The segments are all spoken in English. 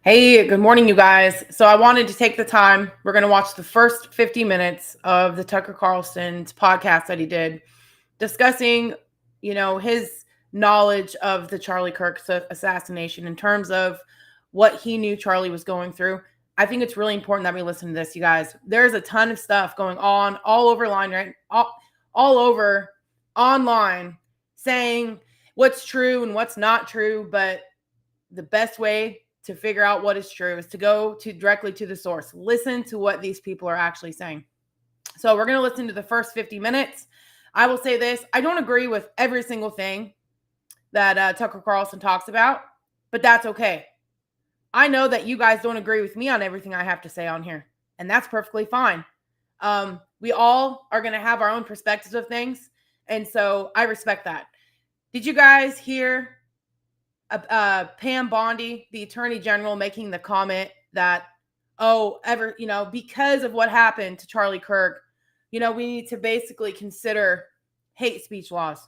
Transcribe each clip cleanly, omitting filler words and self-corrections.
Hey, good morning, you guys. So I wanted to take the time. We're going to watch the first 50 minutes of the Tucker Carlson's podcast that he did discussing, his knowledge of the Charlie Kirk assassination in terms of what he knew Charlie was going through. I think it's really important that we listen to this, you guys. There's a ton of stuff going on all over line, right? All over online saying what's true and what's not true, but the best way to figure out what is true is to go directly to the source. Listen to what these people are actually saying. So we're going to listen to the first 50 minutes. I will say this. I don't agree with every single thing that Tucker Carlson talks about, but that's okay. I know that you guys don't agree with me on everything I have to say on here, and that's perfectly fine. We all are going to have our own perspectives of things, and so I respect that. Did you guys hear Pam Bondi, the Attorney General, making the comment that, because of what happened to Charlie Kirk, we need to basically consider hate speech laws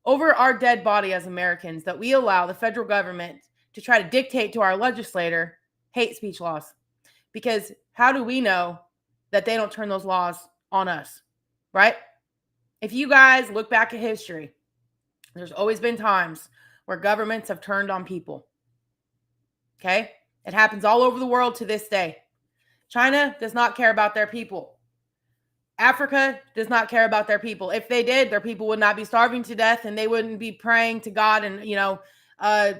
over our dead body as Americans, that we allow the federal government to try to dictate to our legislator hate speech laws. Because how do we know that they don't turn those laws on us, right? If you guys look back at history, there's always been times where governments have turned on people. Okay? It happens all over the world to this day. China does not care about their people. Africa does not care about their people. If they did, their people would not be starving to death, and they wouldn't be praying to God, and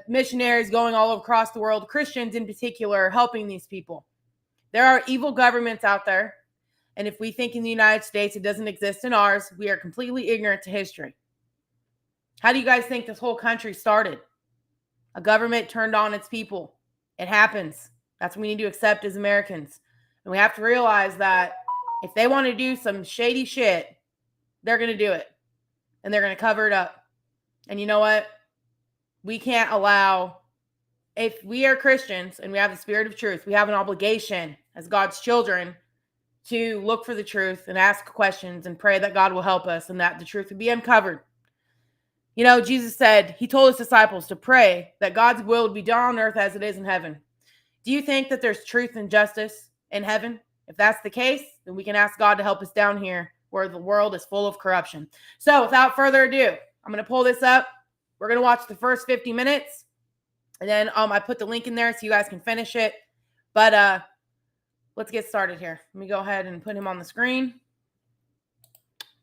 missionaries going all across the world, Christians in particular, helping these people. There are evil governments out there, and if we think in the United States it doesn't exist in ours, we are completely ignorant to history. How do you guys think this whole country started? A government turned on its people. It happens. That's what we need to accept as Americans. And we have to realize that if they want to do some shady shit, they're going to do it. And they're going to cover it up. And you know what? We can't allow, if we are Christians and we have the spirit of truth, we have an obligation as God's children to look for the truth and ask questions and pray that God will help us and that the truth will be uncovered. Jesus said, he told his disciples to pray that God's will would be done on earth as it is in heaven. Do you think that there's truth and justice in heaven? If that's the case, then we can ask God to help us down here where the world is full of corruption. So without further ado, I'm going to pull this up. We're going to watch the first 50 minutes. And then I put the link in there so you guys can finish it. But let's get started here. Let me go ahead and put him on the screen.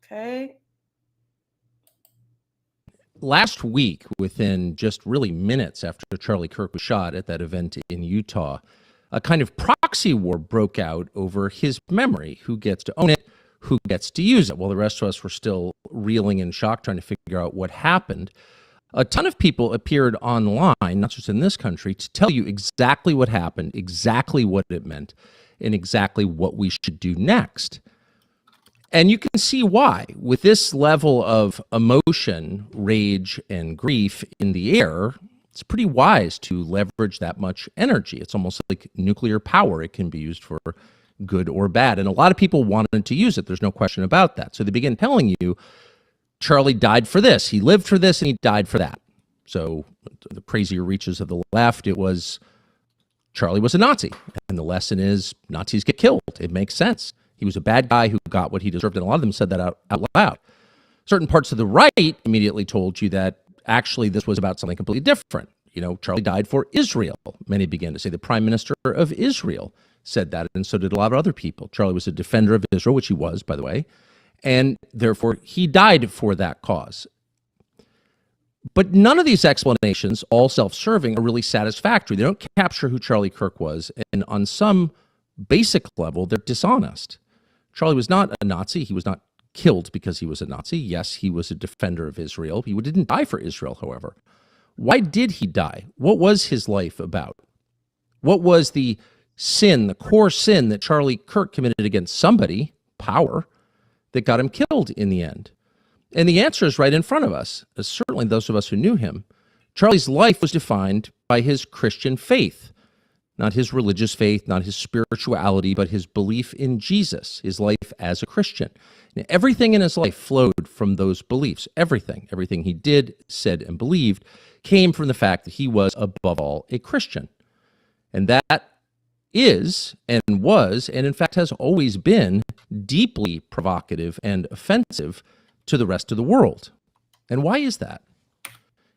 Okay. Last week, within just really minutes after Charlie Kirk was shot at that event in Utah, a kind of proxy war broke out over his memory. Who gets to own it? Who gets to use it? Well, the rest of us were still reeling in shock, trying to figure out what happened. A ton of people appeared online, not just in this country, to tell you exactly what happened, exactly what it meant, and exactly what we should do next. And you can see why. With this level of emotion, rage, and grief in the air, it's pretty wise to leverage that much energy. It's almost like nuclear power. It can be used for good or bad. And a lot of people wanted to use it. There's no question about that. So they begin telling you, Charlie died for this. He lived for this, and he died for that. So the crazier reaches of the left, it was Charlie was a Nazi. And the lesson is Nazis get killed. It makes sense. He was a bad guy who got what he deserved, and a lot of them said that out loud. Certain parts of the right immediately told you that actually this was about something completely different. Charlie died for Israel. Many began to say the prime minister of Israel said that, and so did a lot of other people. Charlie was a defender of Israel, which he was, by the way, and therefore he died for that cause. But none of these explanations, all self-serving, are really satisfactory. They don't capture who Charlie Kirk was, and on some basic level, they're dishonest. Charlie was not a Nazi. He was not killed because he was a Nazi. Yes, he was a defender of Israel. He didn't die for Israel, however. Why did he die? What was his life about? What was the sin, the core sin that Charlie Kirk committed against somebody, power, that got him killed in the end? And the answer is right in front of us, certainly those of us who knew him. Charlie's life was defined by his Christian faith. Not his religious faith, not his spirituality, but his belief in Jesus, his life as a Christian. And everything in his life flowed from those beliefs. Everything he did, said, and believed came from the fact that he was, above all, a Christian. And that is and was, and in fact has always been, deeply provocative and offensive to the rest of the world. And why is that?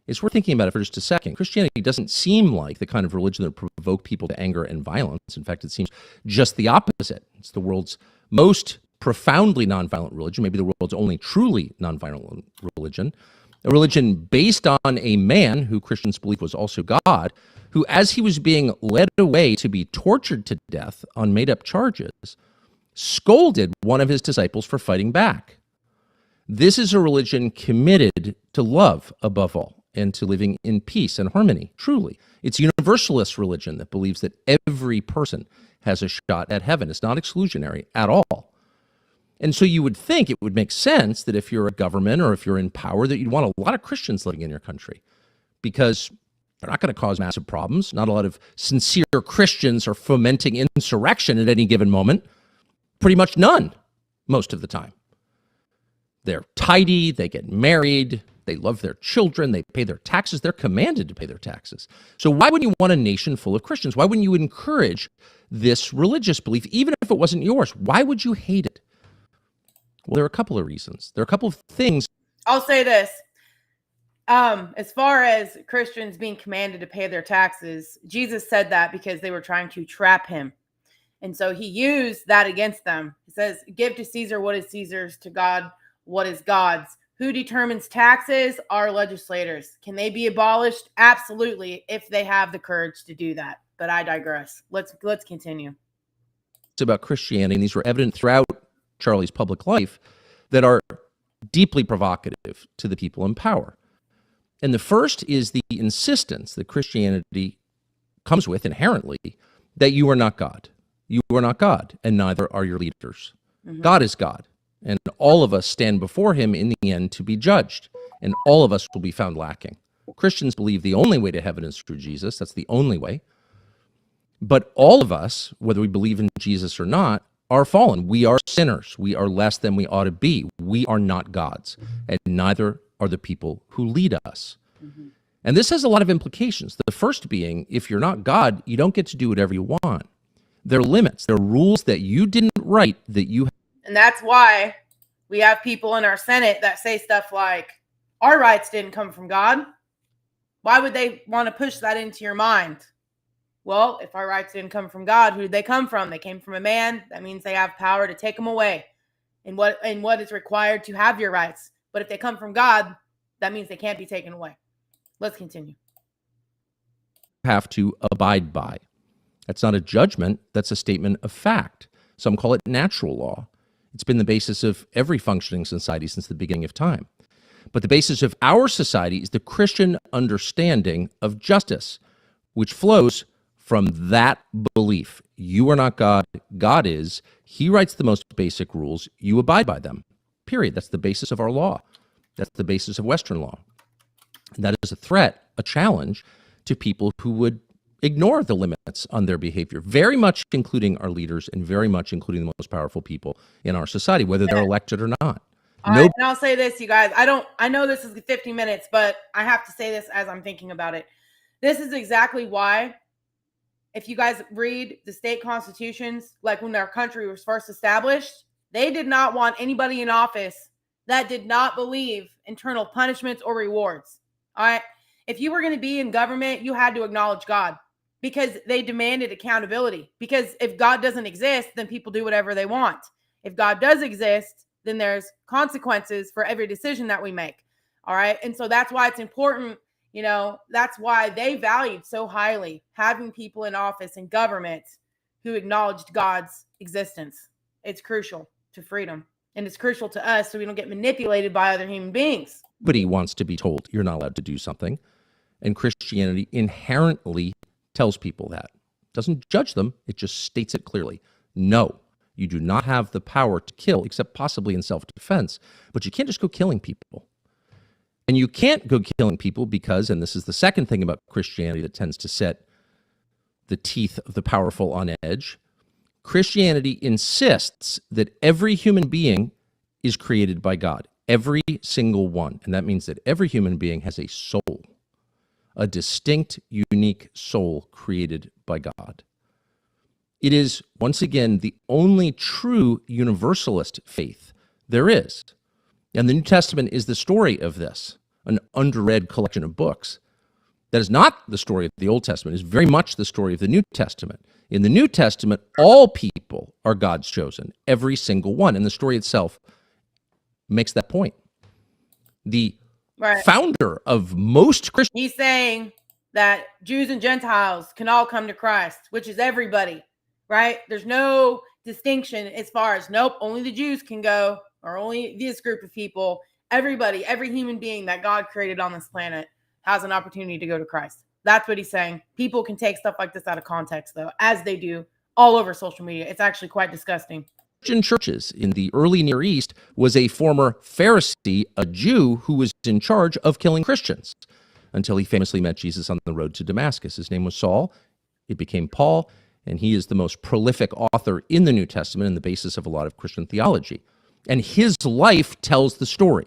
It's worth thinking about it for just a second. Christianity doesn't seem like the kind of religion that provoke people to anger and violence. In fact, it seems just the opposite. It's the world's most profoundly nonviolent religion, maybe the world's only truly nonviolent religion, a religion based on a man who Christians believe was also God, who, as he was being led away to be tortured to death on made-up charges, scolded one of his disciples for fighting back. This is a religion committed to love above all and to living in peace and harmony, truly. It's a universalist religion that believes that every person has a shot at heaven. It's not exclusionary at all. And so you would think it would make sense that if you're a government or if you're in power, that you'd want a lot of Christians living in your country, because they're not going to cause massive problems. Not a lot of sincere Christians are fomenting insurrection at any given moment. Pretty much none, most of the time. They're tidy, they get married, they love their children, they pay their taxes, they're commanded to pay their taxes. So why wouldn't you want a nation full of Christians? Why wouldn't you encourage this religious belief, even if it wasn't yours? Why would you hate it? Well, there are a couple of reasons. There are a couple of things. I'll say this. As far as Christians being commanded to pay their taxes, Jesus said that because they were trying to trap him. And so he used that against them. He says, give to Caesar what is Caesar's, to God what is God's. Who determines taxes? Our legislators. Can they be abolished? Absolutely, if they have the courage to do that. But I digress. Let's continue. It's about Christianity, and these were evident throughout Charlie's public life, that are deeply provocative to the people in power. And the first is the insistence that Christianity comes with inherently, that you are not God. You are not God, and neither are your leaders. Mm-hmm. God is God, and all of us stand before him in the end to be judged, and all of us will be found lacking. Christians believe the only way to heaven is through Jesus. That's the only way. But all of us, whether we believe in Jesus or not, are fallen. We are sinners. We are less than we ought to be. We are not gods, and neither are the people who lead us. Mm-hmm. And this has a lot of implications. The first being, if you're not God, you don't get to do whatever you want. There are limits. There are rules that you didn't write that you. And that's why we have people in our Senate that say stuff like, our rights didn't come from God. Why would they want to push that into your mind? Well, if our rights didn't come from God, who did they come from? They came from a man. That means they have power to take them away. And what is required to have your rights. But if they come from God, that means they can't be taken away. Let's continue. Have to abide by. That's not a judgment. That's a statement of fact. Some call it natural law. It's been the basis of every functioning society since the beginning of time. But the basis of our society is the Christian understanding of justice, which flows from that belief. You are not God. God is. He writes the most basic rules. You abide by them. Period. That's the basis of our law. That's the basis of Western law. And that is a threat, a challenge to people who would ignore the limits on their behavior, very much including our leaders and very much including the most powerful people in our society, whether they're elected or not. All right, and I'll say this, you guys. I know this is 50 minutes, but I have to say this as I'm thinking about it. This is exactly why, if you guys read the state constitutions, like when our country was first established, they did not want anybody in office that did not believe internal punishments or rewards. All right. If you were going to be in government, you had to acknowledge God because they demanded accountability. Because if God doesn't exist, then people do whatever they want. If God does exist, then there's consequences for every decision that we make. All right. And so that's why it's important. You know, that's why they valued so highly having people in office and government who acknowledged God's existence. It's crucial to freedom. And it's crucial to us so we don't get manipulated by other human beings. But he wants to be told you're not allowed to do something. And Christianity inherently tells people that. It doesn't judge them. It just states it clearly. No, you do not have the power to kill, except possibly in self-defense. But you can't just go killing people. And you can't go killing people because, and this is the second thing about Christianity that tends to set the teeth of the powerful on edge, Christianity insists that every human being is created by God, every single one. And that means that every human being has a soul. a distinct, unique soul created by God. It is, once again, the only true universalist faith there is. And the New Testament is the story of this, an underread collection of books. That is not the story of the Old Testament. It is very much the story of the New Testament. In the New Testament, all people are God's chosen, every single one. And the story itself makes that point. The founder of most Christians. He's saying that Jews and Gentiles can all come to Christ, which is everybody, right? There's no distinction as far as, nope, only the Jews can go, or only this group of people. Everybody, every human being that God created on this planet has an opportunity to go to Christ. That's what he's saying. People can take stuff like this out of context, though, as they do all over social media. It's actually quite disgusting. Christian churches in the early Near East was a former Pharisee, a Jew who was in charge of killing Christians until he famously met Jesus on the road to Damascus. His name was Saul. It became Paul, and he is the most prolific author in the New Testament and the basis of a lot of Christian theology. And his life tells the story.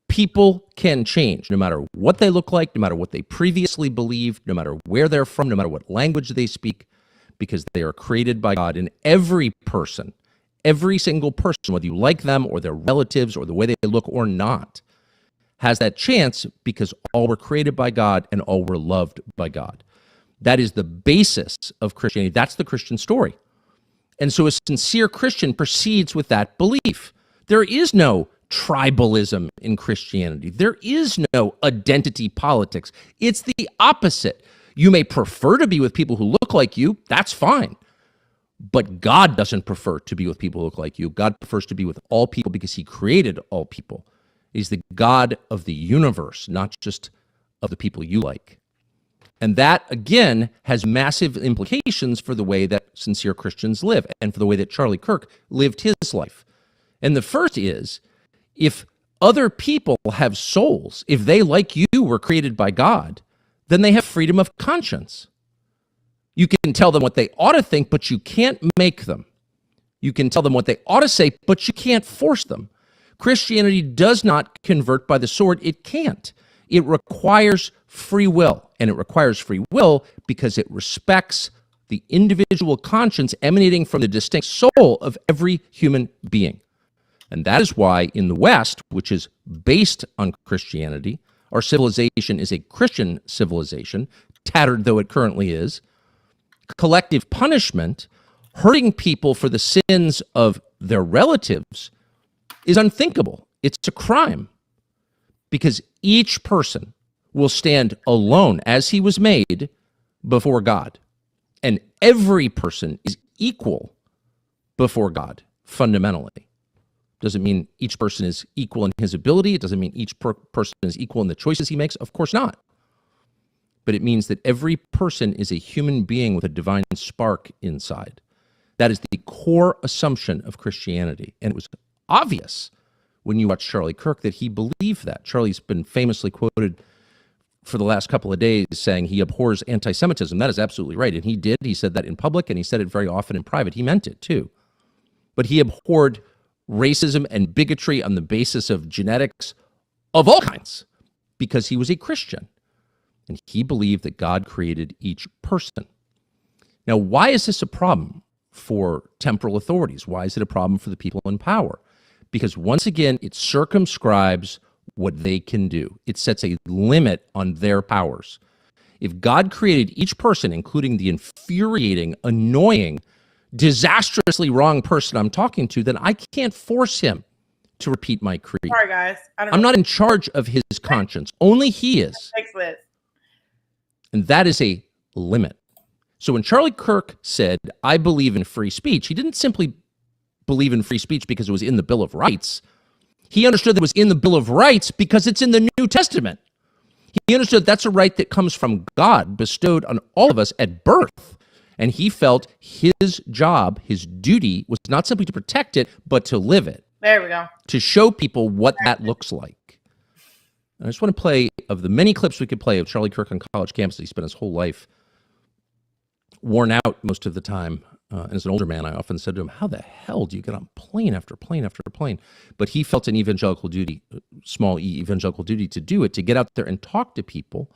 People can change no matter what they look like, no matter what they previously believed, no matter where they're from, no matter what language they speak, because they are created by God. And every person, every single person, whether you like them or their relatives or the way they look or not, has that chance because all were created by God and all were loved by God. That is the basis of Christianity. That's the Christian story. And so a sincere Christian proceeds with that belief. There is no tribalism in Christianity. There is no identity politics. It's the opposite. You may prefer to be with people who look like you. That's fine. But God doesn't prefer to be with people who look like you. God prefers to be with all people because he created all people. He's the God of the universe, not just of the people you like. And that, again, has massive implications for the way that sincere Christians live and for the way that Charlie Kirk lived his life. And the first is, if other people have souls, if they, like you, were created by God, then they have freedom of conscience. You can tell them what they ought to think, but you can't make them. You can tell them what they ought to say, but you can't force them. Christianity does not convert by the sword. It can't. It requires free will, and it requires free will because it respects the individual conscience emanating from the distinct soul of every human being. And that is why in the West, which is based on Christianity, our civilization is a Christian civilization, tattered though it currently is. Collective punishment, hurting people for the sins of their relatives, is unthinkable. It's a crime because each person will stand alone as he was made before God. And every person is equal before God, fundamentally. Doesn't mean each person is equal in his ability. It doesn't mean each person is equal in the choices he makes. Of course not. But it means that every person is a human being with a divine spark inside. That is the core assumption of Christianity. And it was obvious when you watch Charlie Kirk that he believed that. Charlie's been famously quoted for the last couple of days saying he abhors anti-Semitism. That is absolutely right. And he did. He said that in public, and he said it very often in private. He meant it, too. But he abhorred racism and bigotry on the basis of genetics of all kinds because he was a Christian. And he believed that God created each person. Now, why is this a problem for temporal authorities? Why is it a problem for the people in power? Because once again, it circumscribes what they can do. It sets a limit on their powers. If God created each person, including the infuriating, annoying, disastrously wrong person I'm talking to, then I can't force him to repeat my creed. Sorry, guys. I'm not in charge of his conscience. Only he is. Fix this. And that is a limit. So when Charlie Kirk said, I believe in free speech, he didn't simply believe in free speech because it was in the Bill of Rights. He understood that it was in the Bill of Rights because it's in the New Testament. He understood that's a right that comes from God, bestowed on all of us at birth. And he felt his job, his duty, was not simply to protect it, but to live it. There we go. To show people what that looks like. I just want to play, of the many clips we could play of Charlie Kirk on college campus, he spent his whole life worn out most of the time. And as an older man, I often said to him, how the hell do you get on plane after plane after plane? But he felt an evangelical duty, small e evangelical duty to do it, to get out there and talk to people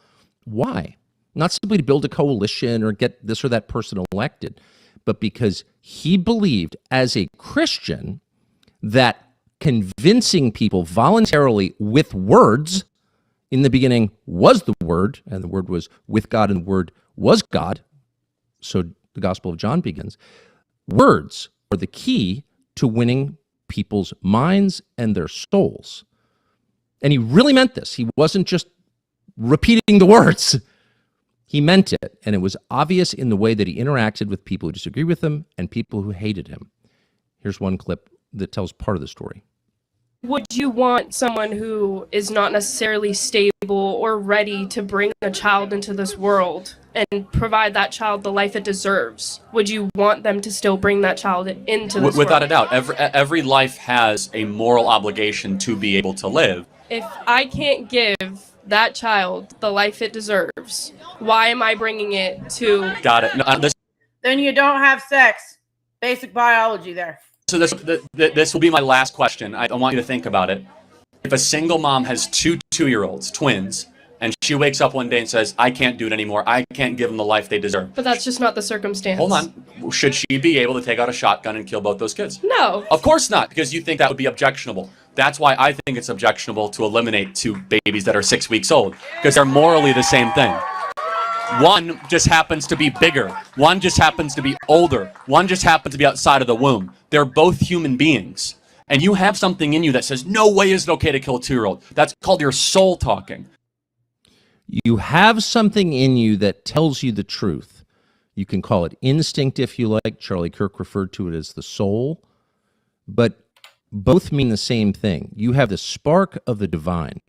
Why? Not simply to build a coalition or get this or that person elected, but because he believed as a Christian that convincing people voluntarily with words, in the beginning was the Word, and the Word was with God, and the Word was God. So the Gospel of John begins. Words are the key to winning people's minds and their souls. And he really meant this. He wasn't just repeating the words. He meant it, and it was obvious in the way that he interacted with people who disagreed with him and people who hated him. Here's one clip that tells part of the story. Would you want someone who is not necessarily stable or ready to bring a child into this world and provide that child the life it deserves? Would you want them to still bring that child into this Without world? a doubt, every life has a moral obligation to be able to live. If I can't give that child the life it deserves, why am I bringing it to... Got it. No, Then you don't have sex. Basic biology there. So this will be my last question. I want you to think about it. If a single mom has two 2-year-olds, twins, and she wakes up one day and says, I can't do it anymore, I can't give them the life they deserve. But that's just not the circumstance. Hold on. Should she be able to take out a shotgun and kill both those kids? No. Of course not, because you think that would be objectionable. That's why I think it's objectionable to eliminate 2 babies that are 6 weeks old, because they're morally the same thing. One just happens to be bigger. One just happens to be older. One just happens to be outside of the womb. They're both human beings. And you have something in you that says, no way is it okay to kill a 2-year-old. That's called your soul talking. You have something in you that tells you the truth. You can call it instinct if you like. Charlie Kirk referred to it as the soul. But both mean the same thing. You have the spark of the divine,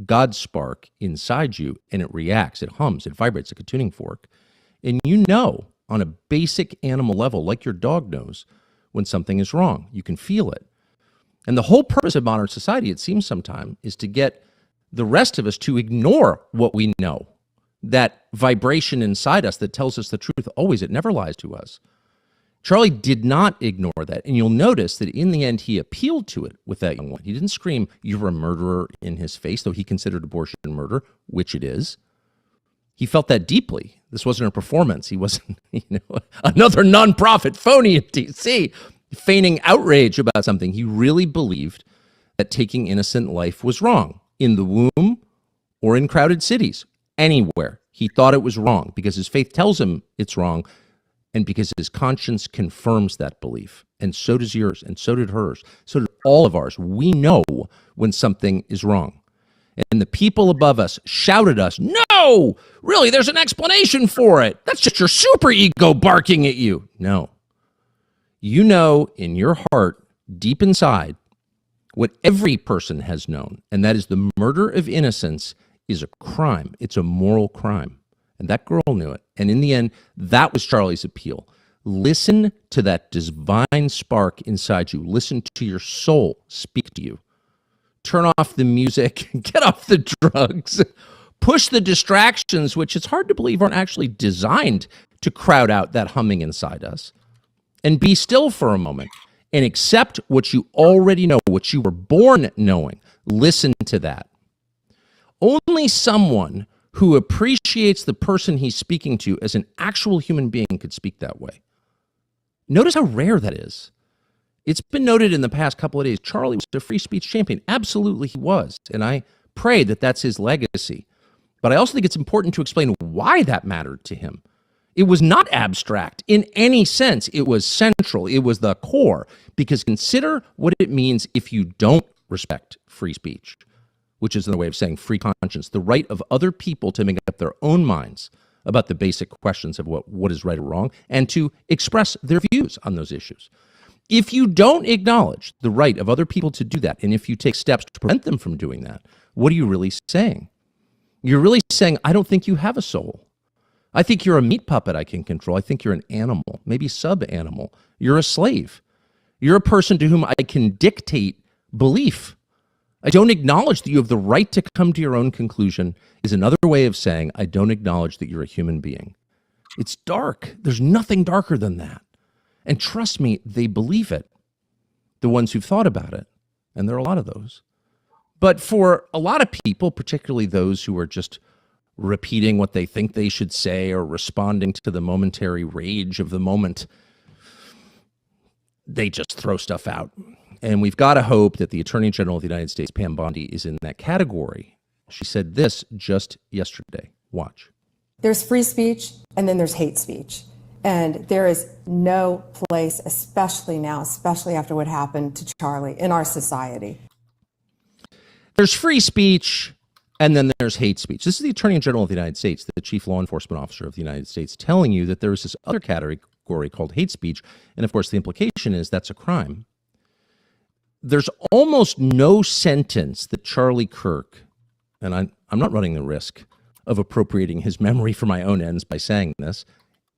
God's spark inside you, and it reacts, it hums, it vibrates like a tuning fork. And you know on a basic animal level, like your dog knows, when something is wrong. You can feel it. And the whole purpose of modern society, it seems sometimes, is to get the rest of us to ignore what we know. That vibration inside us that tells us the truth always, it never lies to us. Charlie did not ignore that. And you'll notice that in the end, he appealed to it with that young one. He didn't scream, you're a murderer in his face, though he considered abortion murder, which it is. He felt that deeply. This wasn't a performance. He wasn't, another nonprofit phony in D.C. feigning outrage about something. He really believed that taking innocent life was wrong in the womb or in crowded cities, anywhere. He thought it was wrong because his faith tells him it's wrong and because his conscience confirms that belief. And so does yours, and so did hers. So did all of ours. We know when something is wrong. And the people above us shouted us, no, really, there's an explanation for it. That's just your super ego barking at you. No. You know in your heart, deep inside, what every person has known, and that is the murder of innocence is a crime. It's a moral crime. And that girl knew it. And in the end, that was Charlie's appeal. Listen to that divine spark inside you. Listen to your soul speak to you. Turn off the music, get off the drugs, push the distractions, which it's hard to believe aren't actually designed to crowd out that humming inside us. And be still for a moment and accept what you already know, what you were born knowing. Listen to that. Only someone who appreciates the person he's speaking to as an actual human being could speak that way. Notice how rare that is. It's been noted in the past couple of days, Charlie was a free speech champion. Absolutely he was. And I pray that that's his legacy. But I also think it's important to explain why that mattered to him. It was not abstract in any sense. It was central. It was the core. Because consider what it means if you don't respect free speech, which is another way of saying free conscience, the right of other people to make up their own minds about the basic questions of what is right or wrong and to express their views on those issues. If you don't acknowledge the right of other people to do that, and if you take steps to prevent them from doing that, what are you really saying? You're really saying, I don't think you have a soul. I think you're a meat puppet I can control. I think you're an animal, maybe sub-animal. You're a slave. You're a person to whom I can dictate belief. I don't acknowledge that you have the right to come to your own conclusion is another way of saying I don't acknowledge that you're a human being. It's dark. There's nothing darker than that. And trust me, they believe it, the ones who've thought about it. And there are a lot of those. But for a lot of people, particularly those who are just repeating what they think they should say or responding to the momentary rage of the moment. They just throw stuff out. And we've got to hope that the Attorney General of the United States, Pam Bondi, is in that category. She said this just yesterday. Watch. There's free speech, and then there's hate speech. And there is no place, especially now, especially after what happened to Charlie, in our society. There's free speech, and then there's hate speech. This is the Attorney General of the United States, the Chief Law Enforcement Officer of the United States, telling you that there is this other category called hate speech. And of course, the implication is that's a crime. There's almost no sentence that Charlie Kirk, and I'm not running the risk of appropriating his memory for my own ends by saying this,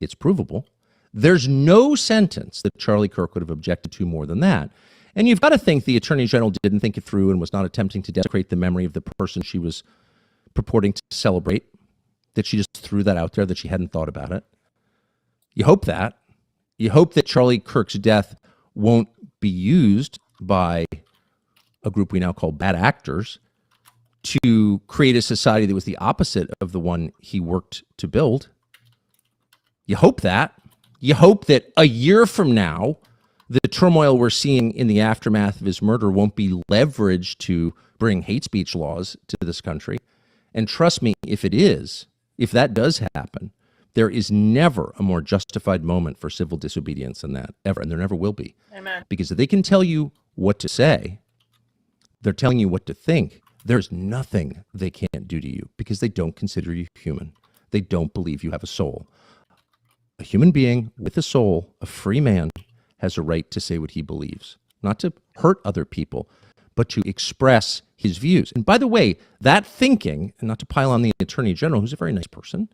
it's provable. There's no sentence that Charlie Kirk would have objected to more than that. And you've got to think the Attorney General didn't think it through and was not attempting to desecrate the memory of the person she was purporting to celebrate, that she just threw that out there, that she hadn't thought about it. You hope that. You hope that Charlie Kirk's death won't be used by a group we now call bad actors to create a society that was the opposite of the one he worked to build. You hope that. You hope that a year from now, the turmoil we're seeing in the aftermath of his murder won't be leveraged to bring hate speech laws to this country. And trust me, if it is, if that does happen, there is never a more justified moment for civil disobedience than that, ever, and there never will be. Amen. Because if they can tell you what to say, they're telling you what to think. There's nothing they can't do to you because they don't consider you human. They don't believe you have a soul. A human being with a soul, a free man, has a right to say what he believes, not to hurt other people, but to express his views. And by the way, that thinking, and not to pile on the Attorney General, who's a very nice person,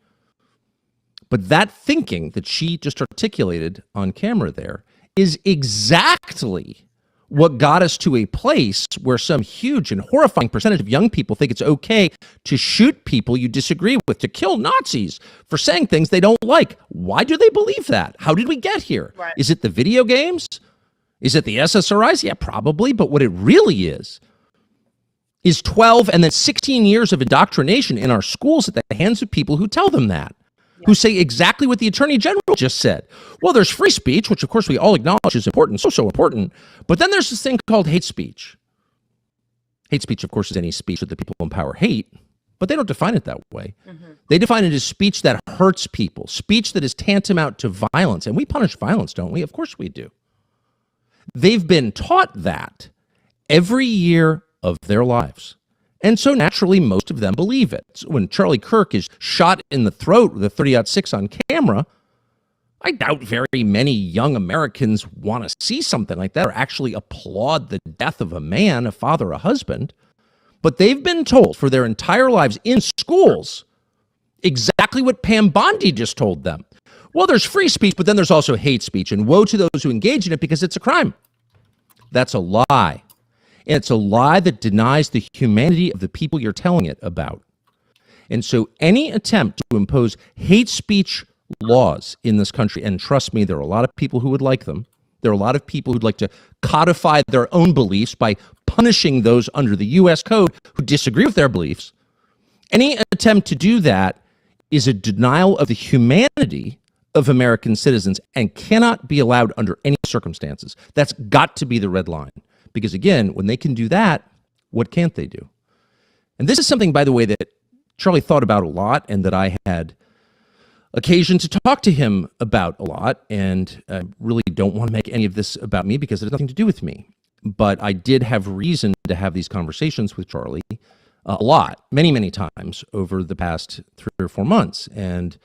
but that thinking that she just articulated on camera there is exactly what got us to a place where some huge and horrifying percentage of young people think it's okay to shoot people you disagree with, to kill Nazis for saying things they don't like. Why do they believe that? How did we get here? Right. Is it the video games? Is it the SSRIs? Yeah, probably. But what it really is 12 and then 16 years of indoctrination in our schools at the hands of people who tell them that. Who say exactly what the Attorney General just said. Well, there's free speech, which of course we all acknowledge is important, so important. But then there's this thing called hate speech. Hate speech, of course, is any speech that the people in power hate, but they don't define it that way. Mm-hmm. They define it as speech that hurts people, speech that is tantamount to violence. And we punish violence, don't we? Of course we do. They've been taught that every year of their lives. And so naturally, most of them believe it. So when Charlie Kirk is shot in the throat with a 30-06 on camera, I doubt very many young Americans want to see something like that or actually applaud the death of a man, a father, a husband. But they've been told for their entire lives in schools exactly what Pam Bondi just told them. Well, there's free speech, but then there's also hate speech, and woe to those who engage in it because it's a crime. That's a lie. And it's a lie that denies the humanity of the people you're telling it about. And so any attempt to impose hate speech laws in this country, and trust me, there are a lot of people who would like them. There are a lot of people who'd like to codify their own beliefs by punishing those under the U.S. code who disagree with their beliefs. Any attempt to do that is a denial of the humanity of American citizens and cannot be allowed under any circumstances. That's got to be the red line. Because again, when they can do that, what can't they do? And this is something, by the way, that Charlie thought about a lot and that I had occasion to talk to him about a lot. And I really don't want to make any of this about me because it has nothing to do with me. But I did have reason to have these conversations with Charlie a lot, many, many times over the past 3 or 4 months. And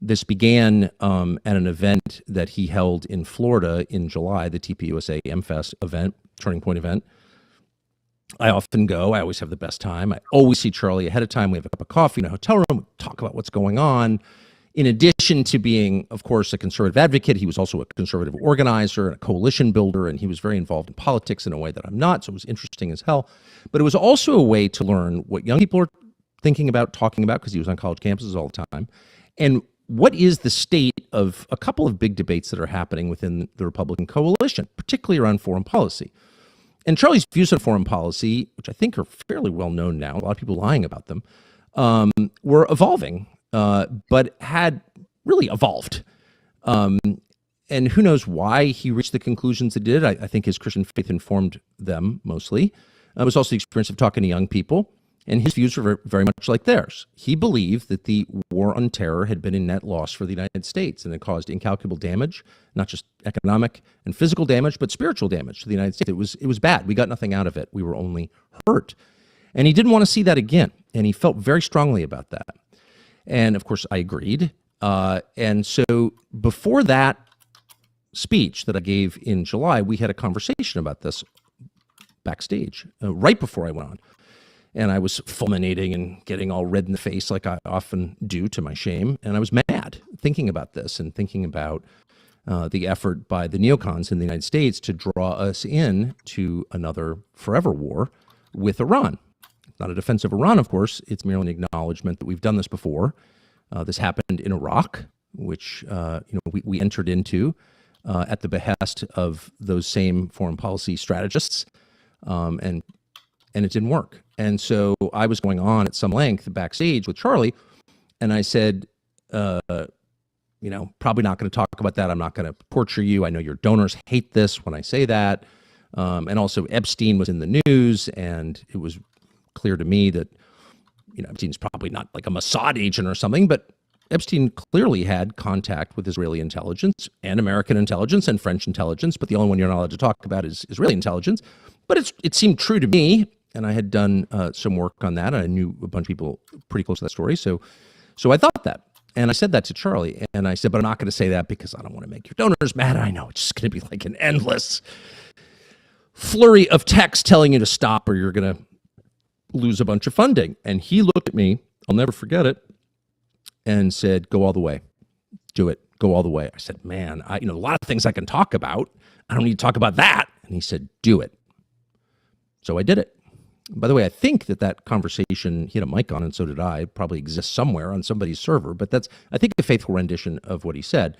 this began at an event that he held in Florida in July, the TPUSA MFest event, Turning Point event. I often go. I always have the best time. I always see Charlie ahead of time. We have a cup of coffee in a hotel room. We talk about what's going on. In addition to being, of course, a conservative advocate, he was also a conservative organizer and a coalition builder, and he was very involved in politics in a way that I'm not, so it was interesting as hell. But it was also a way to learn what young people are thinking about, talking about, because he was on college campuses all the time, and what is the state of a couple of big debates that are happening within the Republican coalition, particularly around foreign policy. And Charlie's views on foreign policy, which I think are fairly well known now, a lot of people lying about them, were evolving, but had really evolved. And who knows why he reached the conclusions he did. I think his Christian faith informed them mostly. It was also the experience of talking to young people, and his views were very much like theirs. He believed that the war on terror had been a net loss for the United States, and it caused incalculable damage, not just economic and physical damage, but spiritual damage to the United States. It was bad. We got nothing out of it. We were only hurt. And he didn't want to see that again, and he felt very strongly about that. And, of course, I agreed. And so before that speech that I gave in July, we had a conversation about this backstage right before I went on. And I was fulminating and getting all red in the face like I often do, to my shame. And I was mad thinking about this and thinking about the effort by the neocons in the United States to draw us in to another forever war with Iran. Not a defense of Iran, of course. It's merely an acknowledgement that we've done this before. This happened in Iraq, which we entered into at the behest of those same foreign policy strategists, and it didn't work. And so I was going on at some length backstage with Charlie, and I said, probably not going to talk about that. I'm not going to torture you. I know your donors hate this when I say that. And also Epstein was in the news, and it was clear to me that, Epstein's probably not like a Mossad agent or something, but Epstein clearly had contact with Israeli intelligence and American intelligence and French intelligence, but the only one you're not allowed to talk about is Israeli intelligence. But it seemed true to me, and I had done some work on that. I knew a bunch of people pretty close to that story, so I thought that. And I said that to Charlie, and I said, but I'm not going to say that because I don't want to make your donors mad. I know it's just going to be like an endless flurry of text telling you to stop or you're going to lose a bunch of funding. And he looked at me, I'll never forget it, and said, go all the way. Do it. Go all the way. I said, man, a lot of things I can talk about. I don't need to talk about that. And he said, do it. So I did it. By the way, I think that conversation, he had a mic on, and so did I, probably exists somewhere on somebody's server, but that's, I think, a faithful rendition of what he said.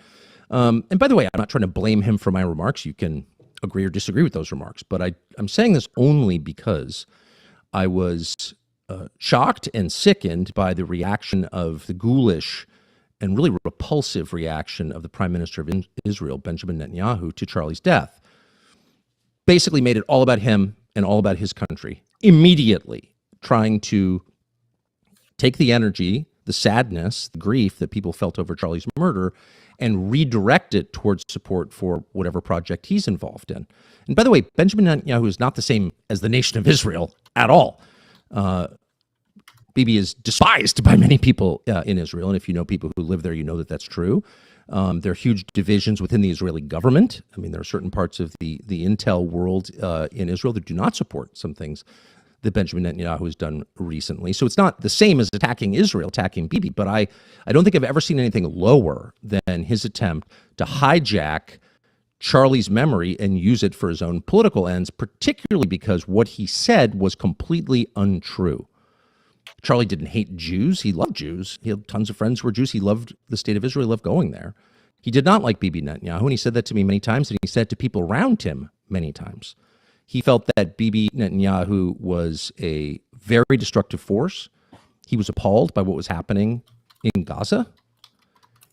And by the way, I'm not trying to blame him for my remarks. You can agree or disagree with those remarks, but I'm saying this only because I was shocked and sickened by the reaction of the ghoulish and really repulsive reaction of the Prime Minister of Israel, Benjamin Netanyahu, to Charlie's death. Basically made it all about him and all about his country, immediately trying to take the energy, the sadness, the grief that people felt over Charlie's murder and redirect it towards support for whatever project he's involved in. And by the way, Benjamin Netanyahu is not the same as the nation of Israel at all. Bibi is despised by many people in Israel, and if you know people who live there, you know that that's true. There are huge divisions within the Israeli government. I mean, there are certain parts of the intel world in Israel that do not support some things that Benjamin Netanyahu has done recently. So it's not the same as attacking Israel, attacking Bibi, but I don't think I've ever seen anything lower than his attempt to hijack Charlie's memory and use it for his own political ends, particularly because what he said was completely untrue. Charlie didn't hate Jews. He loved Jews. He had tons of friends who were Jews. He loved the state of Israel. He loved going there. He did not like Bibi Netanyahu, and he said that to me many times, and he said it to people around him many times. He felt that Bibi Netanyahu was a very destructive force. He was appalled by what was happening in Gaza.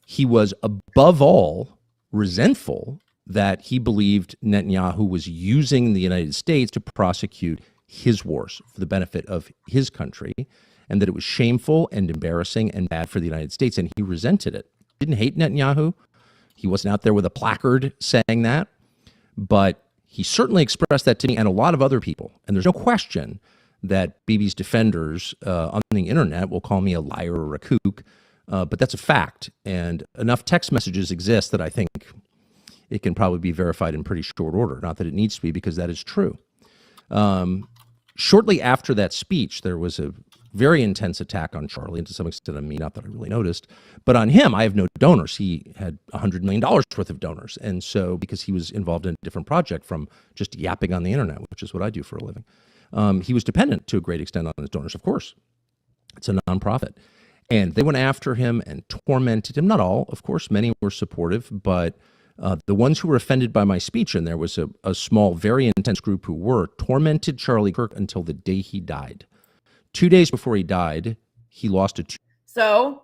He was, above all, resentful that he believed Netanyahu was using the United States to prosecute his wars for the benefit of his country, and that it was shameful and embarrassing and bad for the United States, and he resented it. He didn't hate Netanyahu. He wasn't out there with a placard saying that, but he certainly expressed that to me and a lot of other people. And there's no question that Bibi's defenders on the internet will call me a liar or a kook, but that's a fact. And enough text messages exist that I think it can probably be verified in pretty short order. Not that it needs to be, because that is true. Shortly after that speech, there was a very intense attack on Charlie, and to some extent on me, not that I really noticed. But on him, I have no donors. He had $100 million worth of donors. And so, because he was involved in a different project from just yapping on the internet, which is what I do for a living, he was dependent to a great extent on his donors, of course. It's a nonprofit. And they went after him and tormented him. Not all, of course. Many were supportive, but the ones who were offended by my speech, and there was a small, very intense group who were, tormented Charlie Kirk until the day he died. 2 days before he died, He lost a So,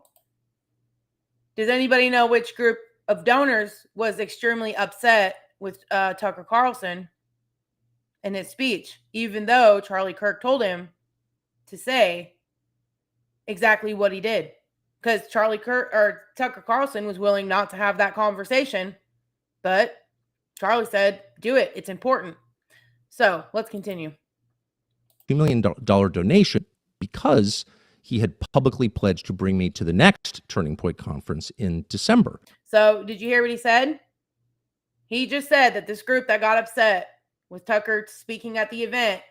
does anybody know which group of donors was extremely upset with Tucker Carlson in his speech, even though Charlie Kirk told him to say exactly what he did? Because Charlie Kirk or Tucker Carlson was willing not to have that conversation, but Charlie said, do it. It's important. So let's continue. $2 million donation because he had publicly pledged to bring me to the next Turning Point conference in December. So did you hear what he said? He just said that this group that got upset with Tucker speaking at the event,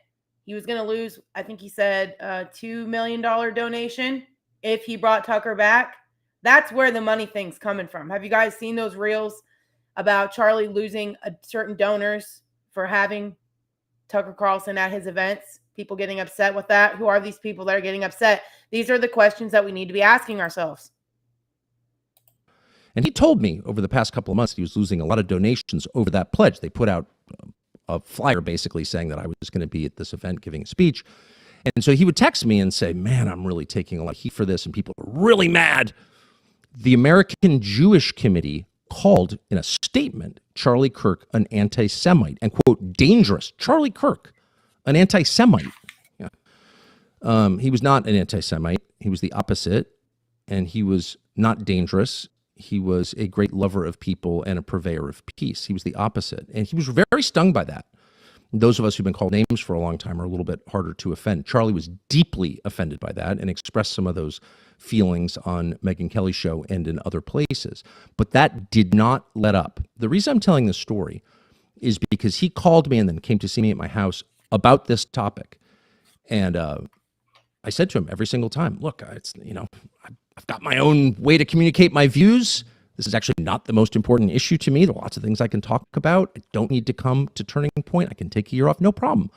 he was going to lose, I think he said, a $2 million donation if he brought Tucker back. That's where the money thing's coming from. Have you guys seen those reels about Charlie losing certain donors for having Tucker Carlson at his events? People getting upset with that. Who are these people that are getting upset? These are the questions that we need to be asking ourselves. And he told me over the past couple of months he was losing a lot of donations over that pledge. They put out a flyer basically saying that I was going to be at this event giving a speech. And so he would text me and say, man, I'm really taking a lot of heat for this, and people are really mad. The American Jewish Committee called in a statement Charlie Kirk an anti-Semite and, quote, dangerous. Charlie Kirk, an anti-Semite. Yeah. He was not an anti-Semite. He was the opposite, and he was not dangerous. He was a great lover of people and a purveyor of peace. He was the opposite, and he was very stung by that. Those of us who've been called names for a long time are a little bit harder to offend. Charlie was deeply offended by that and expressed some of those feelings on Megyn Kelly's show and in other places. But that did not let up. The reason I'm telling this story is because he called me and then came to see me at my house about this topic. And I said to him every single time, look, I've got my own way to communicate my views. This is actually not the most important issue to me. There are lots of things I can talk about. I don't need to come to Turning Point. I can take a year off, no problem.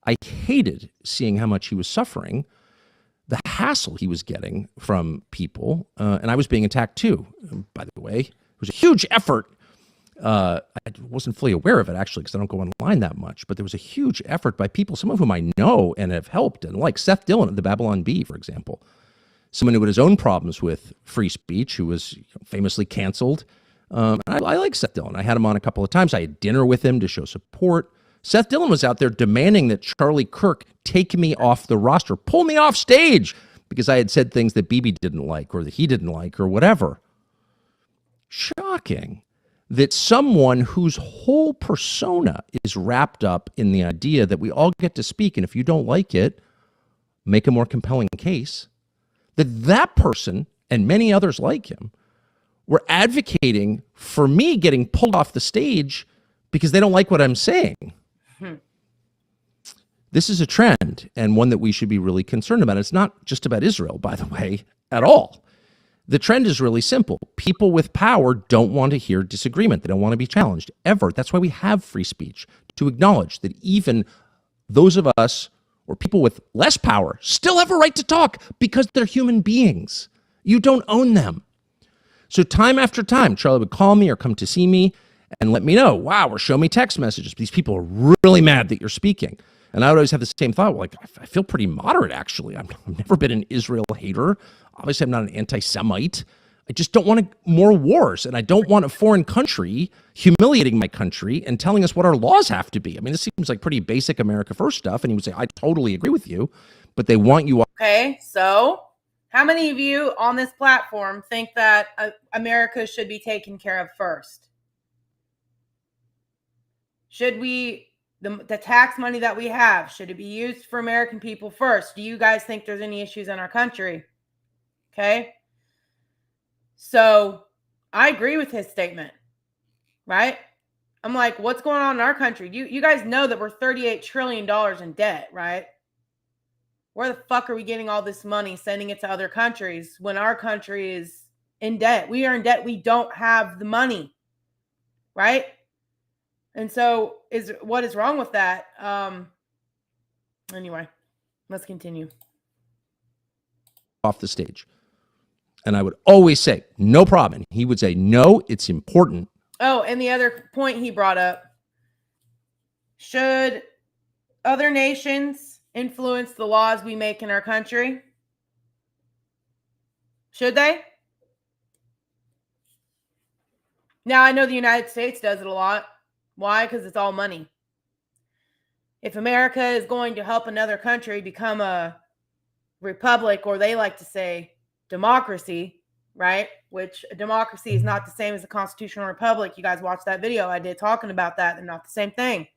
I hated seeing how much he was suffering, the hassle he was getting from people, and I was being attacked too, by the way. It was a huge effort. I wasn't fully aware of it, actually, because I don't go online that much, but there was a huge effort by people, some of whom I know and have helped, and like Seth Dillon at the Babylon Bee, for example. Someone who had his own problems with free speech, who was famously canceled. I like Seth Dillon. I had him on a couple of times. I had dinner with him to show support. Seth Dillon was out there demanding that Charlie Kirk take me off the roster, pull me off stage, because I had said things that Bibi didn't like or that he didn't like or whatever. Shocking that someone whose whole persona is wrapped up in the idea that we all get to speak, and if you don't like it, make a more compelling case, that person and many others like him were advocating for me getting pulled off the stage because they don't like what I'm saying. This is a trend, and one that we should be really concerned about. It's not just about Israel, by the way, at all. The trend is really simple. People with power don't want to hear disagreement. They don't want to be challenged, ever. That's why we have free speech, to acknowledge that even those of us or people with less power still have a right to talk because they're human beings. You don't own them. So time after time, Charlie would call me or come to see me and let me know, wow, or show me text messages. These people are really mad that you're speaking. And I would always have the same thought, like, I feel pretty moderate, actually. I've never been an Israel hater. Obviously, I'm not an anti-Semite. I just don't want more wars, and I don't want a foreign country humiliating my country and telling us what our laws have to be. I mean, this seems like pretty basic America First stuff, and he would say, I totally agree with you, but they want you... Okay, so how many of you on this platform think that America should be taken care of first? Should we, the tax money that we have, should it be used for American people first? Do you guys think there's any issues in our country? Okay. So I agree with his statement, right? I'm like, what's going on in our country? You guys know that we're $38 trillion in debt, right? Where the fuck are we getting all this money, sending it to other countries when our country is in debt? We are in debt. We don't have the money, right? And so what is wrong with that? Anyway, let's continue. Off the stage. And I would always say, no problem. And he would say, no, it's important. Oh, and the other point he brought up, should other nations influence the laws we make in our country? Should they? Now, I know the United States does it a lot. Why? Because it's all money. If America is going to help another country become a republic, or they like to say democracy, right? Which a democracy is not the same as a constitutional republic. You guys watched that video I did talking about that. They're not the same thing.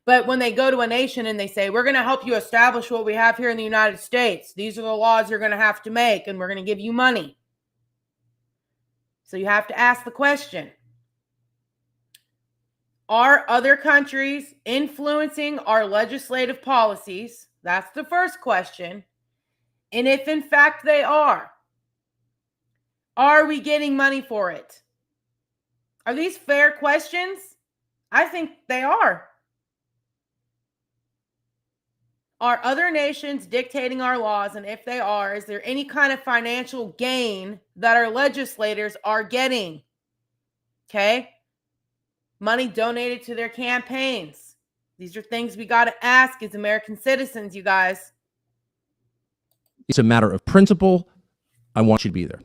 But when they go to a nation and they say, we're going to help you establish what we have here in the United States. These are the laws you're going to have to make, and we're going to give you money. So you have to ask the question, are other countries influencing our legislative policies? That's the first question. And if in fact they are we getting money for it? Are these fair questions? I think they are. Are other nations dictating our laws? And if they are, is there any kind of financial gain that our legislators are getting? Okay. Money donated to their campaigns. These are things we got to ask as American citizens, you guys. It's a matter of principle. I want you to be there.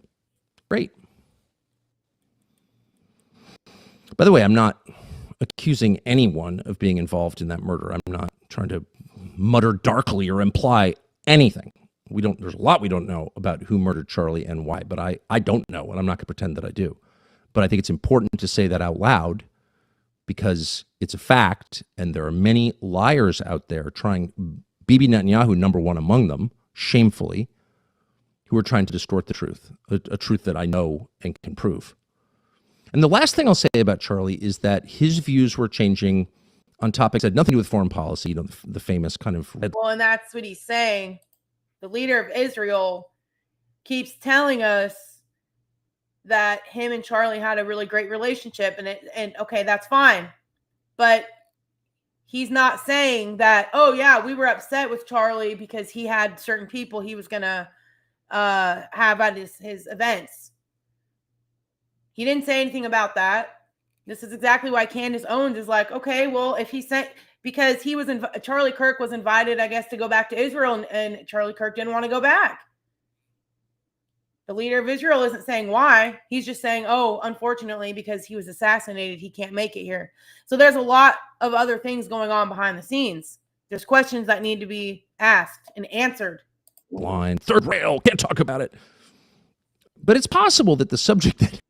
Great. By the way, I'm not accusing anyone of being involved in that murder. I'm not trying to mutter darkly or imply anything. There's a lot we don't know about who murdered Charlie and why, but I don't know, and I'm not going to pretend that I do. But I think it's important to say that out loud because it's a fact, and there are many liars out there Bibi Netanyahu, number one among them, shamefully, who are trying to distort the truth, a truth that I know and can prove. And the last thing I'll say about Charlie is that his views were changing on topics that had nothing to do with foreign policy, the famous kind of... Well, and that's what he's saying. The leader of Israel keeps telling us that him and Charlie had a really great relationship, and okay, that's fine. But he's not saying that, oh yeah, we were upset with Charlie because he had certain people he was going to have at his events. He didn't say anything about that. This is exactly why Candace Owens is like, okay, well, if he sent, because Charlie Kirk was invited, I guess, to go back to Israel, and Charlie Kirk didn't want to go back. The leader of Israel isn't saying why. He's just saying, oh, unfortunately, because he was assassinated, he can't make it here. So there's a lot of other things going on behind the scenes. There's questions that need to be asked and answered. Line, third rail, can't talk about it. But it's possible that the subject that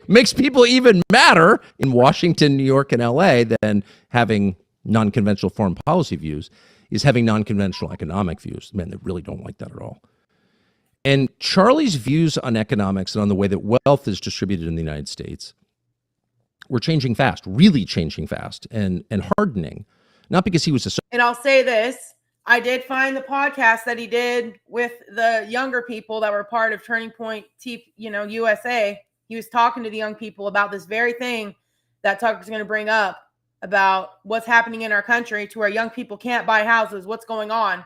makes people even madder in Washington, New York, and LA than having non-conventional foreign policy views is having non-conventional economic views. Man, they really don't like that at all. And Charlie's views on economics and on the way that wealth is distributed in the United States were changing fast, really changing fast, and hardening. Not because he was a... And I'll say this. I did find the podcast that he did with the younger people that were part of Turning Point, USA. He was talking to the young people about this very thing that Tucker's going to bring up about what's happening in our country to where young people can't buy houses, what's going on.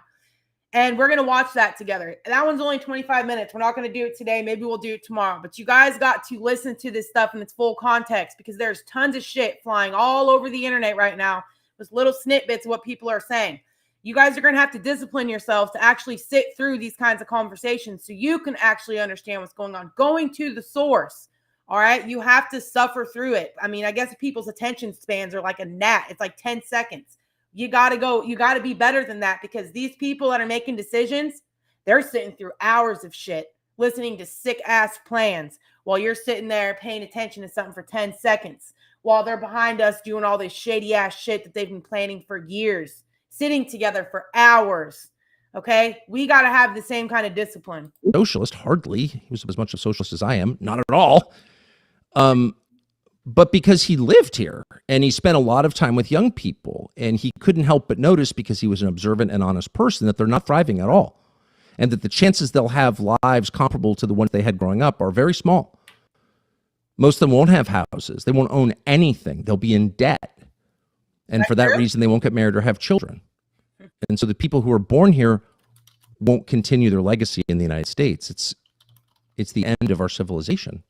And we're going to watch that together. That one's only 25 minutes. We're not going to do it today. Maybe we'll do it tomorrow. But you guys got to listen to this stuff in its full context because there's tons of shit flying all over the internet right now with little snippets of what people are saying. You guys are going to have to discipline yourselves to actually sit through these kinds of conversations so you can actually understand what's going on. Going to the source. All right. You have to suffer through it. I mean, I guess people's attention spans are like a gnat. It's like 10 seconds. You got to go. You got to be better than that because these people that are making decisions, they're sitting through hours of shit, listening to sick ass plans while you're sitting there paying attention to something for 10 seconds while they're behind us doing all this shady ass shit that they've been planning for years, sitting together for hours. Okay. We got to have the same kind of discipline. Socialist, hardly. He was as much a socialist as I am. Not at all. But because he lived here and he spent a lot of time with young people and he couldn't help but notice because he was an observant and honest person that they're not thriving at all and that the chances they'll have lives comparable to the ones they had growing up are very small. Most of them won't have houses. They won't own anything. They'll be in debt. And for that reason, they won't get married or have children. And so the people who are born here won't continue their legacy in the United States. It's the end of our civilization.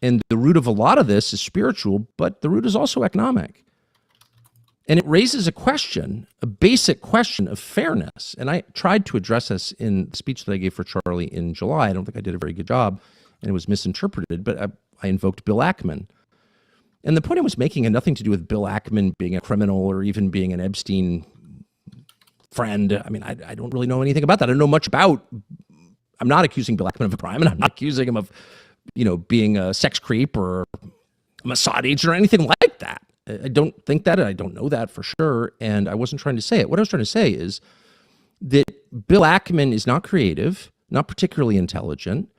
And the root of a lot of this is spiritual, but the root is also economic. And it raises a question, a basic question of fairness. And I tried to address this in the speech that I gave for Charlie in July. I don't think I did a very good job, and it was misinterpreted, but I invoked Bill Ackman. And the point I was making had nothing to do with Bill Ackman being a criminal or even being an Epstein friend. I mean, I don't really know anything about that. I don't know much about, I'm not accusing Bill Ackman of a crime, and I'm not accusing him of, being a sex creep or a Mossad agent or anything like that. I don't think that, and I don't know that for sure, and I wasn't trying to say it. What I was trying to say is that Bill Ackman is not creative, not particularly intelligent.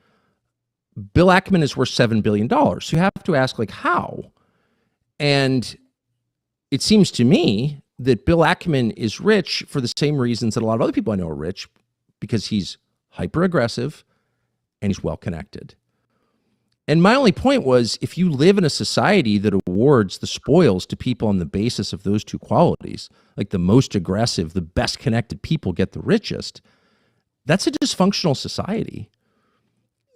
Bill Ackman is worth $7 billion. So you have to ask, how? And it seems to me that Bill Ackman is rich for the same reasons that a lot of other people I know are rich, because he's hyper-aggressive and he's well-connected. And my only point was, if you live in a society that awards the spoils to people on the basis of those two qualities, like the most aggressive, the best connected people get the richest, that's a dysfunctional society.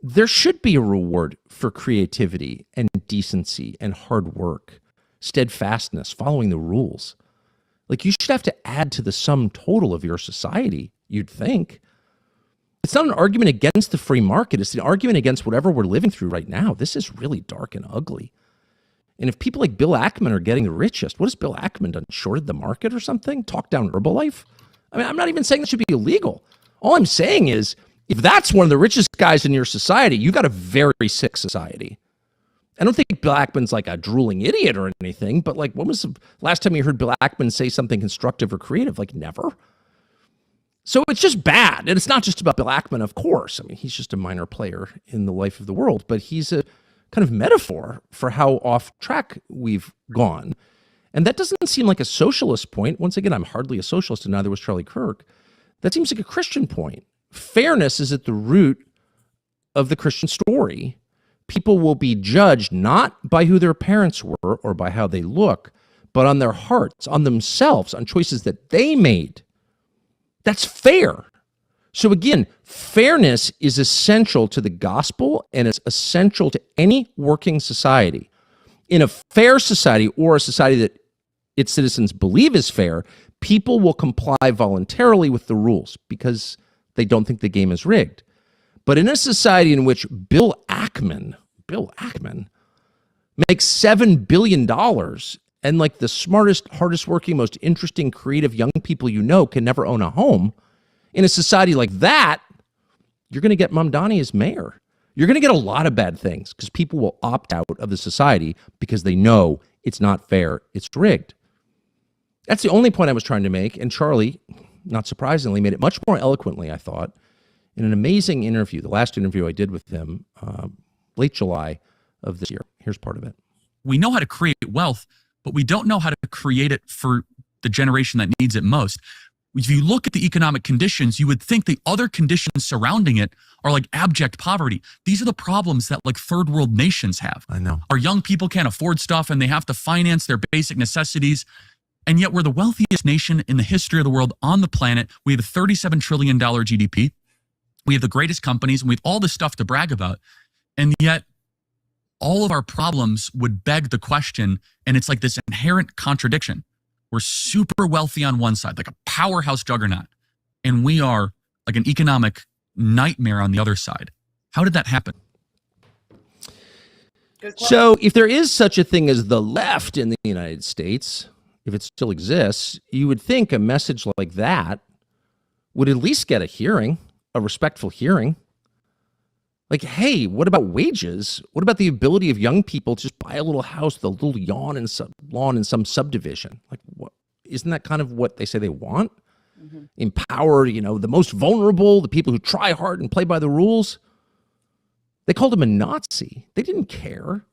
There should be a reward for creativity and decency and hard work, steadfastness, following the rules. You should have to add to the sum total of your society, you'd think. It's not an argument against the free market. It's an argument against whatever we're living through right now. This is really dark and ugly. And if people like Bill Ackman are getting the richest, what has Bill Ackman done? Shorted the market or something? Talked down Herbalife? I mean, I'm not even saying that should be illegal. All I'm saying is, if that's one of the richest guys in your society, you got a very sick society. I don't think Bill Ackman's like a drooling idiot or anything, but when was the last time you heard Bill Ackman say something constructive or creative? Never. So it's just bad. And it's not just about Bill Ackman, of course. I mean, he's just a minor player in the life of the world, but he's a kind of metaphor for how off track we've gone. And that doesn't seem like a socialist point. Once again, I'm hardly a socialist, and neither was Charlie Kirk. That seems like a Christian point. Fairness is at the root of the Christian story. People will be judged not by who their parents were or by how they look, but on their hearts, on themselves, on choices that they made. That's fair. So again, fairness is essential to the gospel, and it's essential to any working society. In a fair society, or a society that its citizens believe is fair, people will comply voluntarily with the rules because they don't think the game is rigged. But in a society in which Bill Ackman makes $7 billion, and the smartest, hardest working, most interesting, creative young people can never own a home, in a society like that, you're going to get Mamdani as mayor. You're going to get a lot of bad things because people will opt out of the society because they know it's not fair, it's rigged. That's the only point I was trying to make, and Charlie, not surprisingly, made it much more eloquently, I thought, in an amazing interview, the last interview I did with him, late July of this year. Here's part of it. We know how to create wealth, but we don't know how to create it for the generation that needs it most. If you look at the economic conditions, you would think the other conditions surrounding it are like abject poverty. These are the problems that third world nations have. I know. Our young people can't afford stuff and they have to finance their basic necessities. And yet we're the wealthiest nation in the history of the world on the planet. We have a $37 trillion GDP. We have the greatest companies, and we have all this stuff to brag about. And yet all of our problems would beg the question, and it's this inherent contradiction. We're super wealthy on one side, like a powerhouse juggernaut, and we are like an economic nightmare on the other side. How did that happen? So if there is such a thing as the left in the United States, if it still exists, you would think a message like that would at least get a hearing, a respectful hearing. Hey, what about wages? What about the ability of young people to just buy a little house with a little lawn in some subdivision? What? Isn't that kind of what they say they want? Mm-hmm. Empower, the most vulnerable, the people who try hard and play by the rules. They called him a Nazi. They didn't care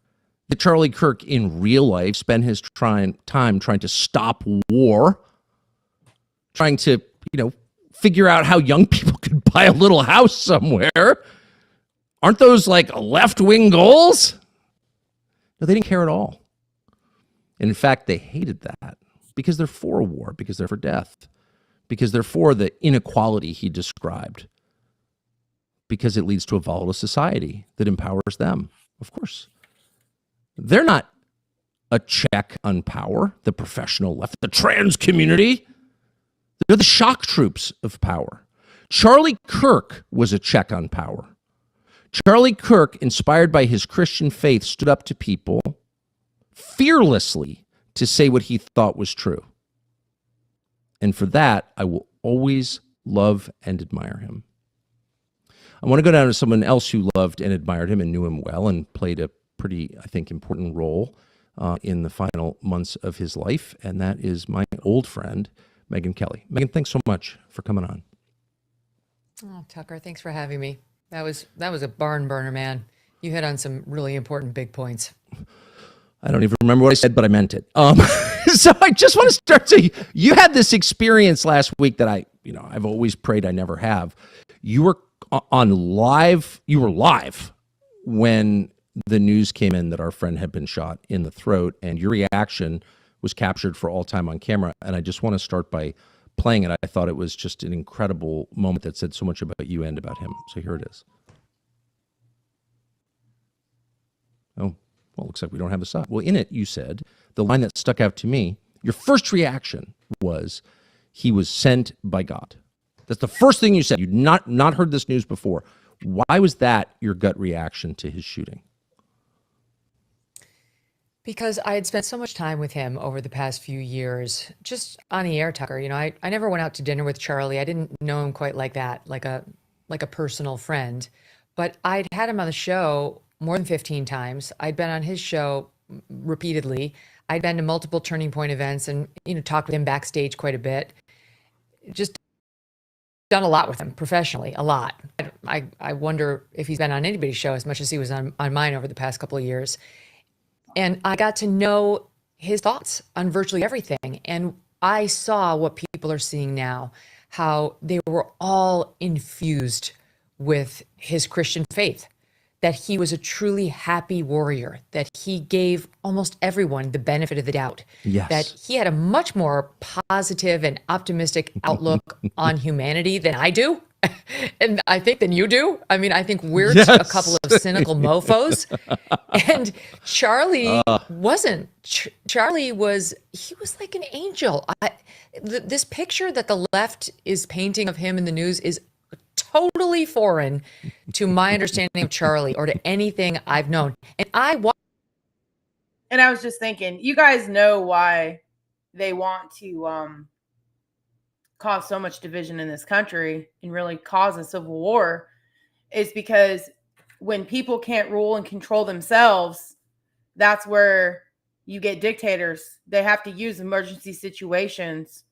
that Charlie Kirk in real life spent his time trying to stop war, trying to, figure out how young people could buy a little house somewhere. Aren't those left-wing goals? No, they didn't care at all. And in fact, they hated that because they're for war, because they're for death, because they're for the inequality he described, because it leads to a volatile society that empowers them. Of course. They're not a check on power, the professional left, the trans community. They're the shock troops of power. Charlie Kirk was a check on power. Charlie Kirk, inspired by his Christian faith, stood up to people fearlessly to say what he thought was true. And for that, I will always love and admire him. I want to go down to someone else who loved and admired him and knew him well and played a pretty, I think, important role in the final months of his life, and that is my old friend, Megyn Kelly. Megyn, thanks so much for coming on. Oh, Tucker, thanks for having me. That was a barn burner, man. You hit on some really important big points. I don't even remember what I said, but I meant it. So I just want to start. So you had this experience last week that I've always prayed I never have. You were on live. You were live when the news came in that our friend had been shot in the throat, and your reaction was captured for all time on camera. And I just want to start by playing it. I thought it was just an incredible moment that said so much about you and about him. So here it is. Oh, well, looks like we don't have the side. Well, in it, you said, the line that stuck out to me, your first reaction was, he was sent by God. That's the first thing you said. You'd not heard this news before. Why was that your gut reaction to his shooting? Because I had spent so much time with him over the past few years, just on the air, Tucker. I never went out to dinner with Charlie. I didn't know him quite like that, like a personal friend. But I'd had him on the show more than 15 times. I'd been on his show repeatedly. I'd been to multiple Turning Point events and, talked with him backstage quite a bit. Just done a lot with him professionally, a lot. I wonder if he's been on anybody's show as much as he was on mine over the past couple of years. And I got to know his thoughts on virtually everything. And I saw what people are seeing now, how they were all infused with his Christian faith, that he was a truly happy warrior, that he gave almost everyone the benefit of the doubt, yes, that he had a much more positive and optimistic outlook on humanity than I do. And I think than you do. I mean, I think we're a couple of cynical mofos. And Charlie wasn't. Charlie was like an angel. This picture that the left is painting of him in the news is totally foreign to my understanding of Charlie or to anything I've known. And I was just thinking, you guys know why they want to cause so much division in this country and really cause a civil war, is because when people can't rule and control themselves, that's where you get dictators. They have to use emergency situations.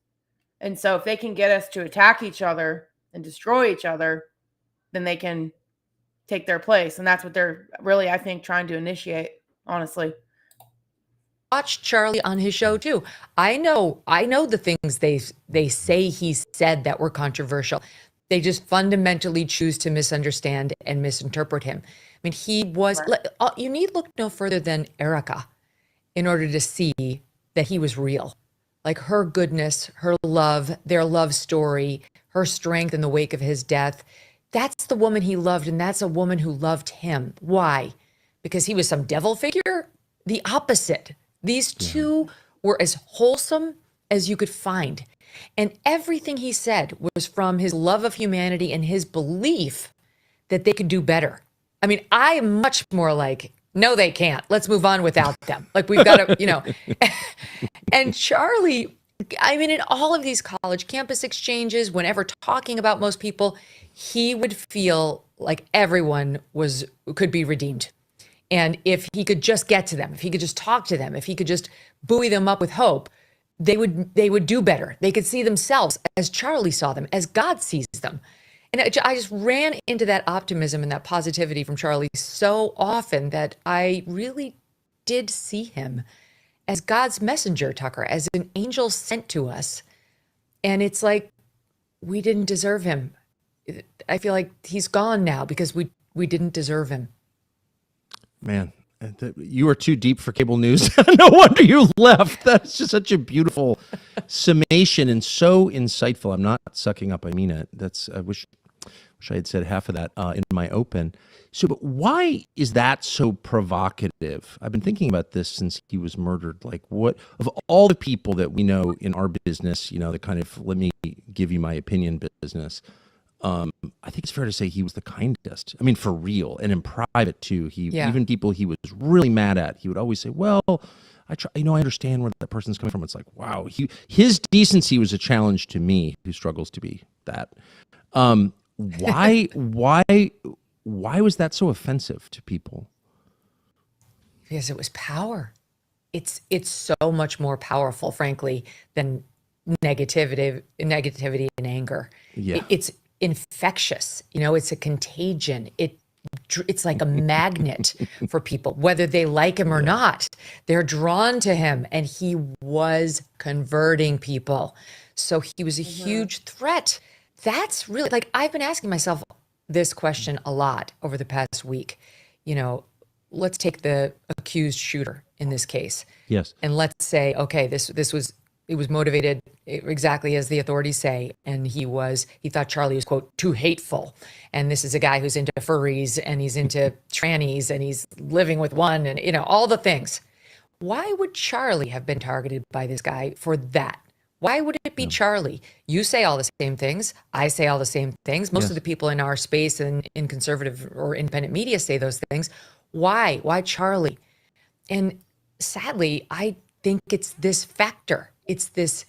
And so if they can get us to attack each other and destroy each other, then they can take their place. And that's what they're really, I think, trying to initiate, honestly. watched Charlie on his show too. I know the things they say he said that were controversial. They just fundamentally choose to misunderstand and misinterpret him. I mean, he was, you need look no further than Erica in order to see that he was real. Like her goodness, her love, their love story, her strength in the wake of his death. That's the woman he loved, and that's a woman who loved him. Why? Because he was some devil figure? The opposite. These two were as wholesome as you could find. And everything he said was from his love of humanity and his belief that they could do better. I mean, I am much more like, no, they can't. Let's move on without them. Like we've got to, And Charlie, I mean, in all of these college campus exchanges, whenever talking about most people, he would feel like everyone could be redeemed. And if he could just get to them, if he could just talk to them, if he could just buoy them up with hope, they would do better. They could see themselves as Charlie saw them, as God sees them. And I just ran into that optimism and that positivity from Charlie so often that I really did see him as God's messenger, Tucker, as an angel sent to us. And it's like, we didn't deserve him. I feel like he's gone now because we didn't deserve him. Man, you are too deep for cable news. No wonder you left. That's just such a beautiful summation and so insightful. I'm not sucking up. I mean it. I wish Wish I had said half of that in my open. So, but why is that so provocative? I've been thinking about this since he was murdered. Like, what of all the people that we know in our business, the kind of let me give you my opinion business. I think it's fair to say he was the kindest. I mean, for real, and in private too. Even people he was really mad at, he would always say, "Well, I understand where that person's coming from." It's like, wow, his decency was a challenge to me, who struggles to be that. Why was that so offensive to people? Because it was power. It's so much more powerful, frankly, than negativity and anger. Yeah. It's infectious. It's a contagion. It's like a magnet for people, whether they like him or not. They're drawn to him, and he was converting people. So he was a huge threat. That's really, like, I've been asking myself this question a lot over the past week. Let's take the accused shooter in this case. Yes. And let's say, okay, it was motivated exactly as the authorities say. And he thought Charlie was, quote, too hateful. And this is a guy who's into furries and he's into trannies and he's living with one and, all the things. Why would Charlie have been targeted by this guy for that? Why would it be Charlie? You say all the same things. I say all the same things. Most of the people in our space and in conservative or independent media say those things. Why? Why Charlie? And sadly, I think it's this factor. It's this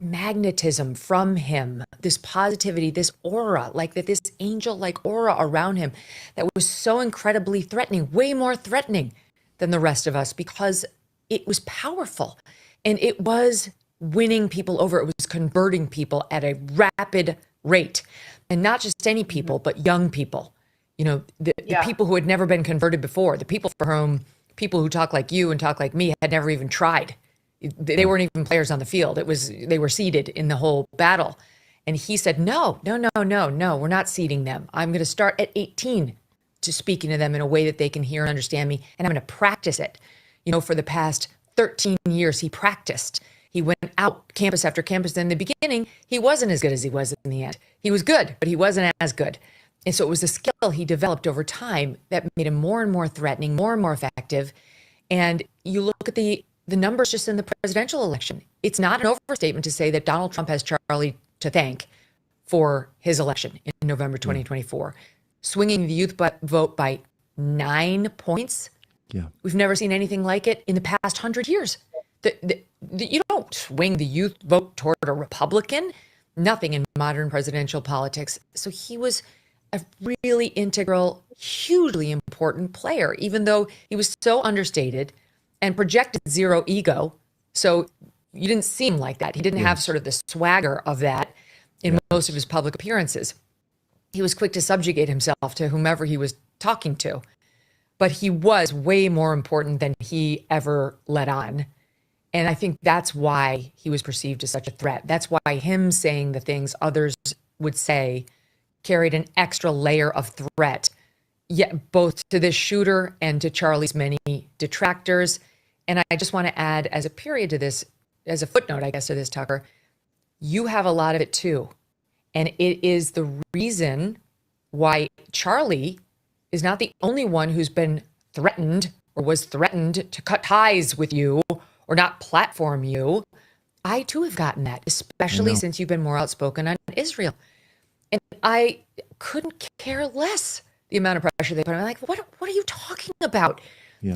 magnetism from him, this positivity, this aura, like that, this angel-like aura around him that was so incredibly threatening, way more threatening than the rest of us, because it was powerful and it was winning people over. It was converting people at a rapid rate, and not just any people, but young people. The people who had never been converted before, the people for whom people who talk like you and talk like me had never even tried. They weren't even players on the field. They were seeded in the whole battle. And he said, no, we're not seeding them. I'm going to start at 18 to speaking to them in a way that they can hear and understand me. And I'm going to practice it. For the past 13 years, he practiced. He went out campus after campus. In the beginning, he wasn't as good as he was in the end. He was good, but he wasn't as good. And so it was a skill he developed over time that made him more and more threatening, more and more effective. And you look at the numbers just in the presidential election. It's not an overstatement to say that Donald Trump has Charlie to thank for his election in November 2024, swinging the youth vote by 9 points. Yeah. We've never seen anything like it in the past 100 years. You don't swing the youth vote toward a Republican. Nothing in modern presidential politics. So he was a really integral, hugely important player, even though he was so understated and projected zero ego. So you didn't seem like that. He didn't have sort of the swagger of that in most of his public appearances. He was quick to subjugate himself to whomever he was talking to. But he was way more important than he ever let on. And I think that's why he was perceived as such a threat. That's why him saying the things others would say carried an extra layer of threat, yet both to this shooter and to Charlie's many detractors. And I just want to add, as a period to this, as a footnote, I guess, to this, Tucker, you have a lot of it too. And it is the reason why Charlie is not the only one who's been threatened or was threatened to cut ties with you or not platform you. I too have gotten that, especially since you've been more outspoken on Israel. And I couldn't care less the amount of pressure they put on. I'm like, what are you talking about? Yeah.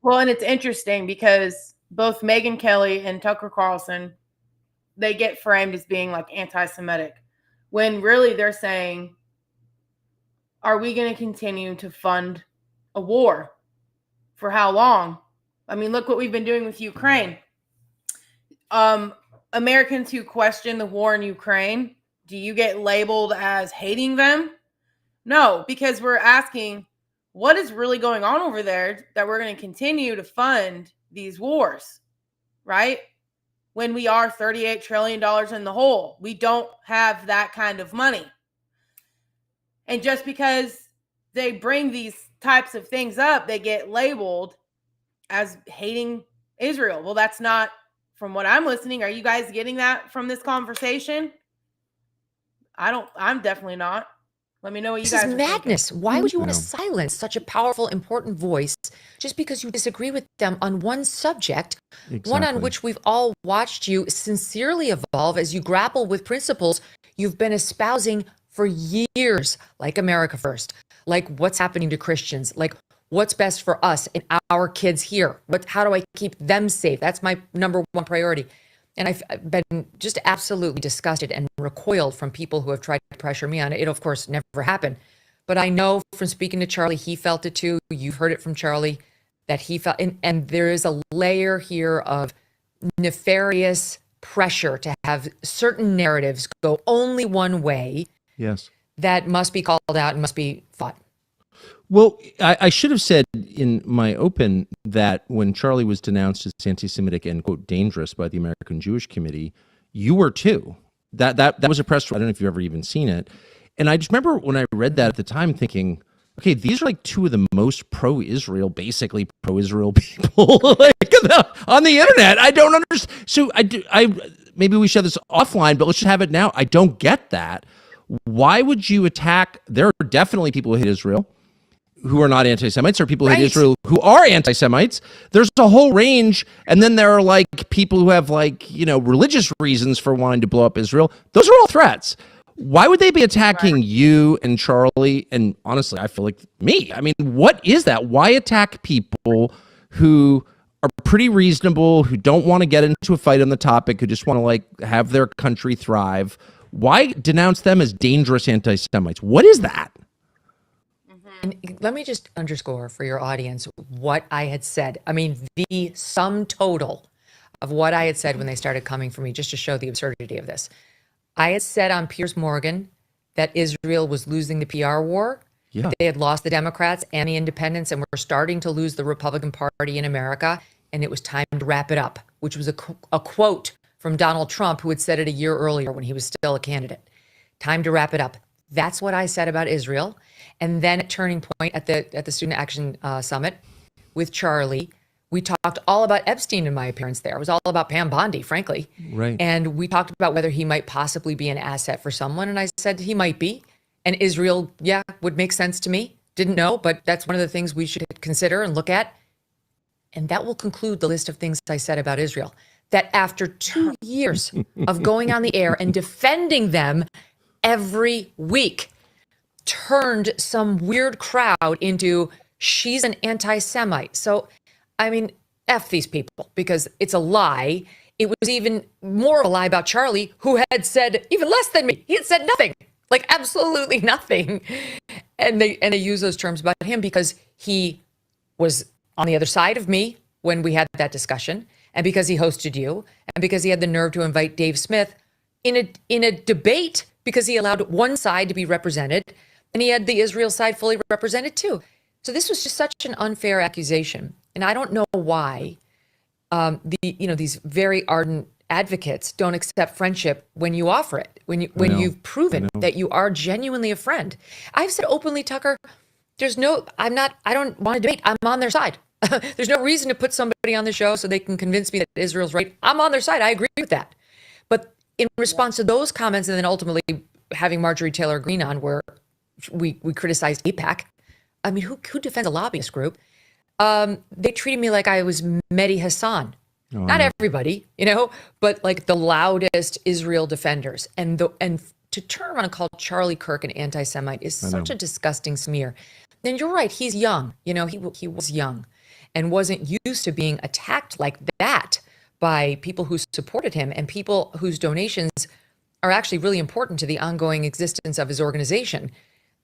Well, and it's interesting because both Megyn Kelly and Tucker Carlson, they get framed as being like anti-Semitic, when really they're saying, are we going to continue to fund a war? For how long? I mean, look what we've been doing with Ukraine. Americans who question the war in Ukraine, do you get labeled as hating them? No, because we're asking, what is really going on over there that we're going to continue to fund these wars, right? When we are $38 trillion in the hole, we don't have that kind of money. And just because they bring these types of things up, they get labeled as hating Israel. Well, that's not from what I'm listening. Are you guys getting that from this conversation? I'm definitely not. Let me know what you This guys is are madness. Why would you want to No. silence such a powerful, important voice just because you disagree with them on one subject, one on Exactly. which we've all watched you sincerely evolve as you grapple with principles you've been espousing for years, like America First, like what's happening to Christians, like what's best for us and our kids here. How do I keep them safe? That's my number one priority. And I've been just absolutely disgusted and recoiled from people who have tried to pressure me on it. It, of course, never happened. But I know from speaking to Charlie, he felt it too. You've heard it from Charlie that he felt, and there is a layer here of nefarious pressure to have certain narratives go only one way Yes. that must be called out and must be fought. Well, I should have said in my open that when Charlie was denounced as anti-Semitic and, quote, dangerous by the American Jewish Committee, you were too. That was a press. I don't know if you've ever even seen it. And I just remember when I read that at the time thinking, okay, these are like two of the most pro-Israel, basically pro-Israel people like, on the internet. I don't understand. So maybe we should have this offline, but let's just have it now. I don't get that. Why would you attack? There are definitely people who hate Israel who are not anti-Semites, or people who hate Israel who are anti-Semites. There's a whole range. And then there are like people who have like, religious reasons for wanting to blow up Israel. Those are all threats. Why would they be attacking you and Charlie? And honestly, I feel like me. I mean, what is that? Why attack people who are pretty reasonable, who don't want to get into a fight on the topic, who just want to like have their country thrive? Why denounce them as dangerous anti-Semites? What is that? And let me just underscore for your audience what I had said. I mean, the sum total of what I had said when they started coming for me, just to show the absurdity of this. I had said on Piers Morgan that Israel was losing the PR war. Yeah. They had lost the Democrats and the independents and were starting to lose the Republican Party in America. And it was time to wrap it up, which was a quote from Donald Trump, who had said it a year earlier when he was still a candidate. Time to wrap it up. That's what I said about Israel. And then at Turning Point at the Student Action Summit with Charlie, we talked all about Epstein in my appearance there. It was all about Pam Bondi, frankly. Right. And we talked about whether he might possibly be an asset for someone. And I said he might be. And Israel, would make sense to me. Didn't know, but that's one of the things we should consider and look at. And that will conclude the list of things I said about Israel. That after 2 years of going on the air and defending them every week, turned some weird crowd into, she's an anti-Semite. So, I mean, F these people, because it's a lie. It was even more of a lie about Charlie, who had said even less than me. He had said nothing, like absolutely nothing. And they use those terms about him because he was on the other side of me when we had that discussion, and because he hosted you, and because he had the nerve to invite Dave Smith in a debate, because he allowed one side to be represented, and he had the Israel side fully represented too. So this was just such an unfair accusation. And I don't know why these very ardent advocates don't accept friendship when you offer it, when you've proven that you are genuinely a friend. I've said openly, Tucker, I don't want to debate. I'm on their side. There's no reason to put somebody on the show so they can convince me that Israel's right. I'm on their side. I agree with that. But in response to those comments, and then ultimately having Marjorie Taylor Greene on, where we criticized AIPAC. I mean, who defends a lobbyist group? They treated me like I was Mehdi Hassan. Not everybody, but like the loudest Israel defenders. And to turn around and call Charlie Kirk an anti-Semite is such a disgusting smear. And you're right, he's young. He was young and wasn't used to being attacked like that by people who supported him and people whose donations are actually really important to the ongoing existence of his organization.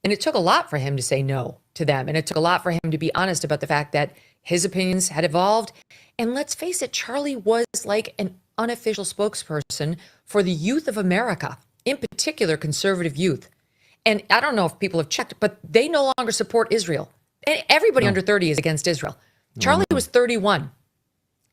And it took a lot for him to say no to them. And it took a lot for him to be honest about the fact that his opinions had evolved. And let's face it, Charlie was like an unofficial spokesperson for the youth of America, in particular conservative youth. And I don't know if people have checked, but they no longer support Israel. And everybody under 30 is against Israel. Charlie was 31.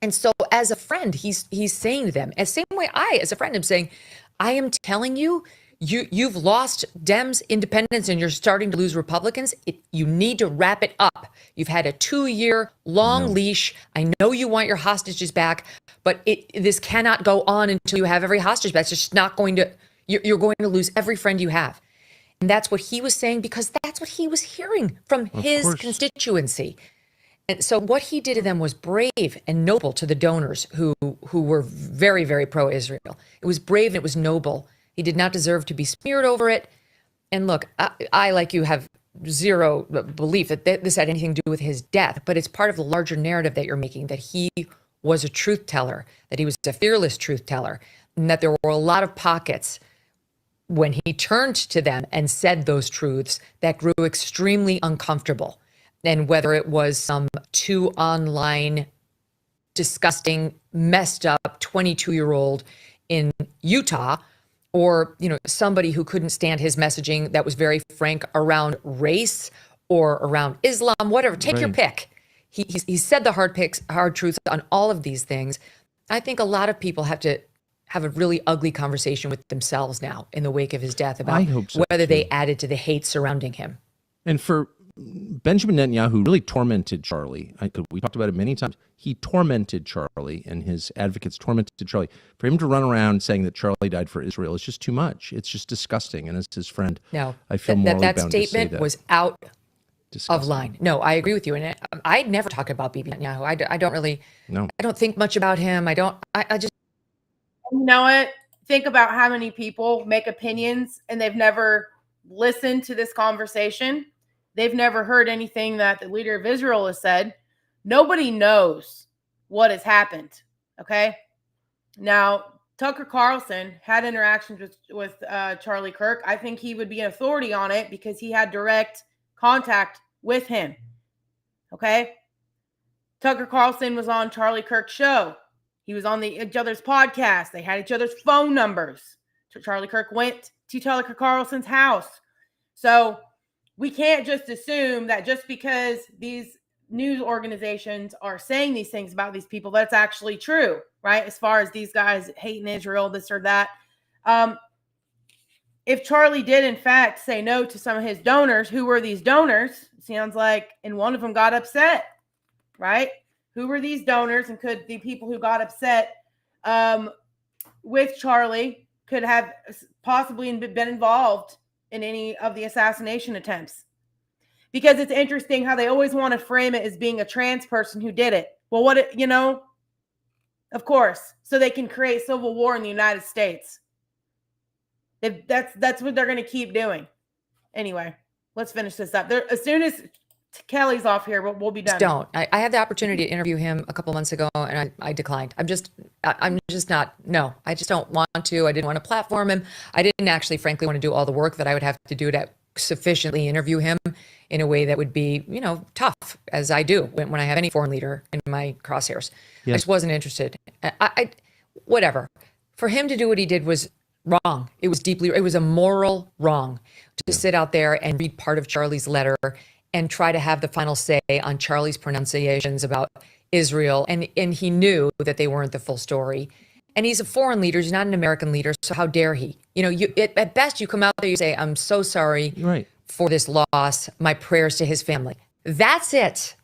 And so as a friend, he's saying to them, the same way I, as a friend, am saying, I am telling you, you've lost Dems, independents, and you're starting to lose Republicans. You need to wrap it up. You've had a 2-year long leash. I know you want your hostages back, but this cannot go on until you have every hostage back. It's just not going to, You're going to lose every friend you have. And that's what he was saying, because that's what he was hearing from his constituency. And so what he did to them was brave and noble to the donors who were very, very pro-Israel. It was brave and it was noble. He did not deserve to be smeared over it. And look, I like you, have zero belief that this had anything to do with his death, but it's part of the larger narrative that you're making, that he was a truth teller, that he was a fearless truth teller, and that there were a lot of pockets when he turned to them and said those truths that grew extremely uncomfortable. And whether it was some too online, disgusting, messed up 22-year-old in Utah, or, you know, somebody who couldn't stand his messaging that was very frank around race or around Islam, whatever, take your pick. He said the hard truths on all of these things. I think a lot of people have to have a really ugly conversation with themselves now in the wake of his death about whether they added to the hate surrounding him. And for Benjamin Netanyahu really tormented Charlie. We talked about it many times. He tormented Charlie, and his advocates tormented Charlie. For him to run around saying that Charlie died for Israel is just too much. It's just disgusting. And as his friend, I feel morally bound to say that. Statement was out of line. No, I agree with you. And I never talk about Bibi Netanyahu. I don't really, I don't think much about him. I just. You know what? Think about how many people make opinions and they've never listened to this conversation. They've never heard anything that the leader of Israel has said. Nobody knows what has happened. Okay. Now, Tucker Carlson had interactions with Charlie Kirk. I think he would be an authority on it because he had direct contact with him. Okay. Tucker Carlson was on Charlie Kirk's show. He was on each other's podcast. They had each other's phone numbers. So Charlie Kirk went to Tucker Carlson's house. So we can't just assume that just because these news organizations are saying these things about these people, that's actually true, right? As far as these guys hating Israel, this or that. If Charlie did, in fact, say no to some of his donors, who were these donors? Sounds like, and one of them got upset, right? Who were these donors? And could the people who got upset with Charlie could have possibly been involved in any of the assassination attempts? Because it's interesting how they always want to frame it as being a trans person who did it. Well, of course, so they can create civil war in the United States. That's what they're going to keep doing. Anyway, let's finish this up. As soon as Kelly's off here, we'll be done. Don't. I had the opportunity to interview him a couple months ago, and I declined. I'm just not. No, I just don't want to. I didn't want to platform him. I didn't actually, frankly, want to do all the work that I would have to do to sufficiently interview him in a way that would be, tough, as I do when I have any foreign leader in my crosshairs. I just wasn't interested. Whatever. For him to do what he did was wrong. It was a moral wrong to sit out there and read part of Charlie's letter and try to have the final say on Charlie's pronunciations about Israel. And he knew that they weren't the full story. And he's a foreign leader. He's not an American leader. So how dare he? At best, you come out there, you say, I'm so sorry for this loss. My prayers to his family. That's it.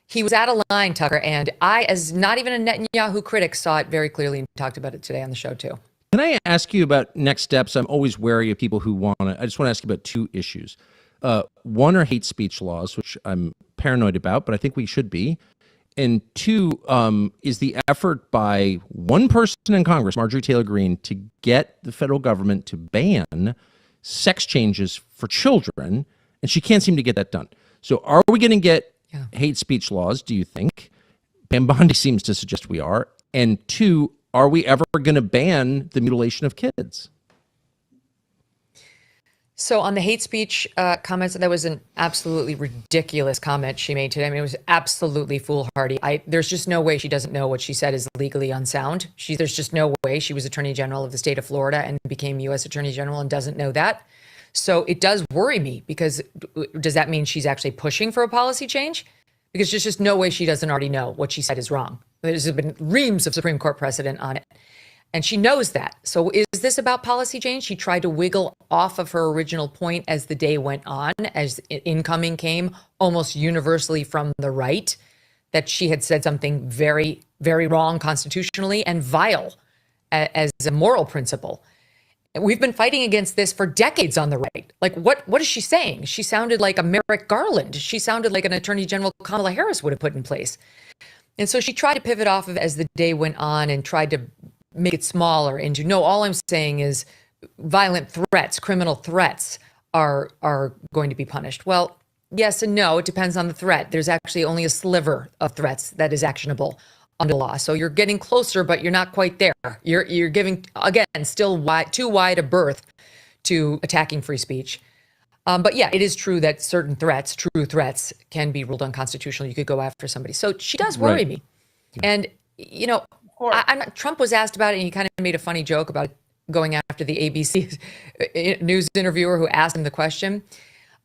He was out of line, Tucker. And I, as not even a Netanyahu critic, saw it very clearly and talked about it today on the show, too. Can I ask you about next steps? I'm always wary of people who I just want to ask you about two issues. One are hate speech laws, which I'm paranoid about, but I think we should be. And two is the effort by one person in Congress, Marjorie Taylor Greene, to get the federal government to ban sex changes for children. And she can't seem to get that done. So are we going to get hate speech laws, do you think? Pam Bondi seems to suggest we are. And two, are we ever going to ban the mutilation of kids? So on the hate speech comments, that was an absolutely ridiculous comment she made today. I mean, it was absolutely foolhardy. There's just no way she doesn't know what she said is legally unsound. There's just no way. She was Attorney General of the state of Florida and became U.S. Attorney General and doesn't know that. So it does worry me, because does that mean she's actually pushing for a policy change? Because there's just no way she doesn't already know what she said is wrong. There's been reams of Supreme Court precedent on it. And she knows that. So is this about policy change? She tried to wiggle off of her original point as the day went on, as incoming came almost universally from the right, that she had said something very, very wrong constitutionally and vile as a moral principle. We've been fighting against this for decades on the right. Like, what is she saying? She sounded like a Merrick Garland. She sounded like an Attorney General Kamala Harris would have put in place. And so she tried to pivot off of as the day went on and tried to make it smaller into, no, all I'm saying is violent threats, criminal threats are going to be punished. Well, yes and no. It depends on the threat. There's actually only a sliver of threats that is actionable under law. So you're getting closer, but you're not quite there. You're giving, again, still too wide a berth to attacking free speech. But yeah, it is true that certain threats, true threats, can be ruled unconstitutional. You could go after somebody. So she does worry me. And, you know, Trump was asked about it, and he kind of made a funny joke about going after the ABC news interviewer who asked him the question.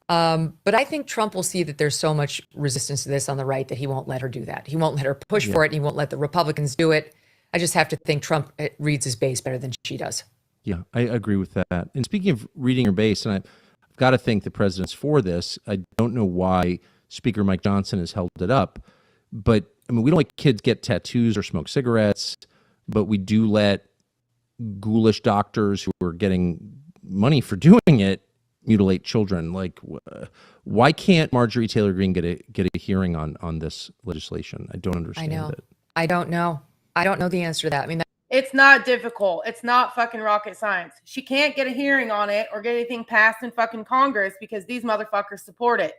But I think Trump will see that there's so much resistance to this on the right that he won't let her do that. He won't let her push for it. And he won't let the Republicans do it. I just have to think Trump reads his base better than she does. Yeah, I agree with that. And speaking of reading your base, and I've got to think the president's for this. I don't know why Speaker Mike Johnson has held it up. But, I mean, we don't let kids get tattoos or smoke cigarettes, but we do let ghoulish doctors who are getting money for doing it mutilate children. Like, why can't Marjorie Taylor Greene get a hearing on this legislation? I don't understand it. I don't know. I don't know the answer to that. I mean, It's not difficult. It's not fucking rocket science. She can't get a hearing on it or get anything passed in fucking Congress because these motherfuckers support it.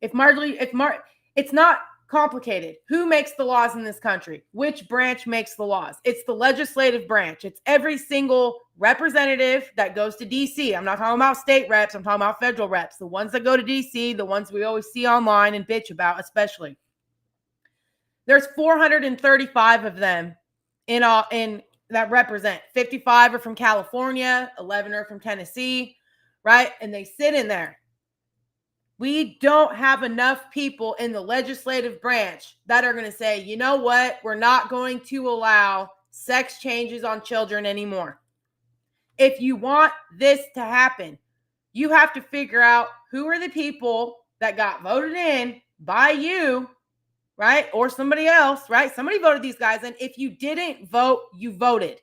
It's not complicated. Who makes the laws in this country? Which branch makes the laws? It's the legislative branch. It's every single representative that goes to DC. I'm not talking about state reps. I'm talking about federal reps. The ones that go to DC, the ones we always see online and bitch about, especially. There's 435 of them in that represent. 55 are from California, 11 are from Tennessee, right? And they sit in there. We don't have enough people in the legislative branch that are going to say, you know what? We're not going to allow sex changes on children anymore. If you want this to happen, you have to figure out who are the people that got voted in by you, right? Or somebody else, right? Somebody voted these guys in. If you didn't vote, you voted.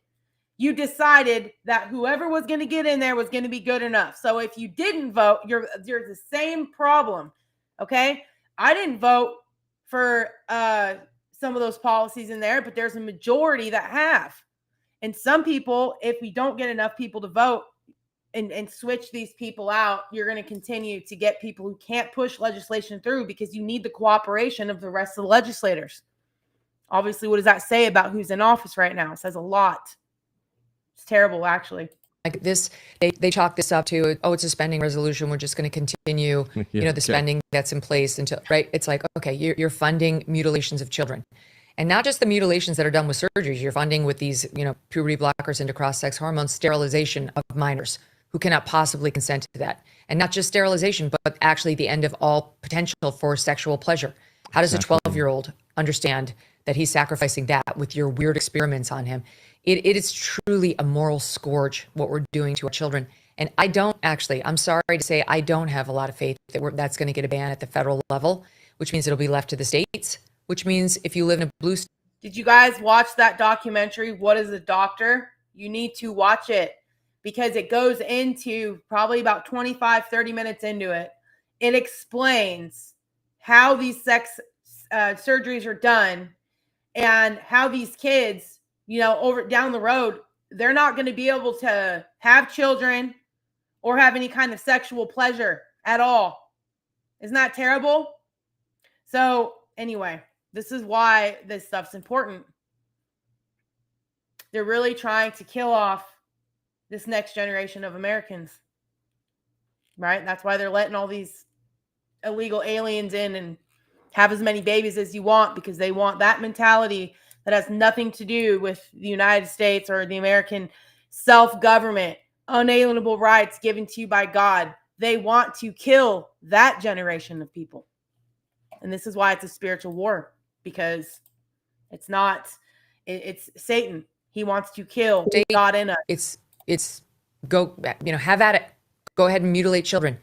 You decided that whoever was going to get in there was going to be good enough. So if you didn't vote, you're the same problem. Okay. I didn't vote for some of those policies in there, but there's a majority that have. And some people, if we don't get enough people to vote and switch these people out, you're going to continue to get people who can't push legislation through because you need the cooperation of the rest of the legislators. Obviously, what does that say about who's in office right now? It says a lot. It's terrible, actually. Like this, they chalk this up to, oh, it's a spending resolution. We're just going to continue, the spending that's in place until, right? It's like, okay, you're funding mutilations of children. And not just the mutilations that are done with surgeries. You're funding with these, puberty blockers into cross-sex hormones, sterilization of minors who cannot possibly consent to that. And not just sterilization, but actually the end of all potential for sexual pleasure. How does a 12-year-old understand that he's sacrificing that with your weird experiments on him? It is truly a moral scourge what we're doing to our children. And I'm sorry to say, I don't have a lot of faith that that's going to get a ban at the federal level, which means it'll be left to the states, which means if you live in a blue state. Did you guys watch that documentary, What is a Doctor? You need to watch it because it goes into probably about 25, 30 minutes into it. It explains how these sex surgeries are done and how these kids, over down the road, they're not going to be able to have children or have any kind of sexual pleasure at all. Isn't that terrible? So anyway, this is why this stuff's important. They're really trying to kill off this next generation of Americans, right? That's why they're letting all these illegal aliens in and have as many babies as you want, because they want that mentality that has nothing to do with the United States or the American self-government, unalienable rights given to you by God. They want to kill that generation of people. And this is why it's a spiritual war, because it's Satan. He wants to kill God in us. It's go, have at it. Go ahead and mutilate children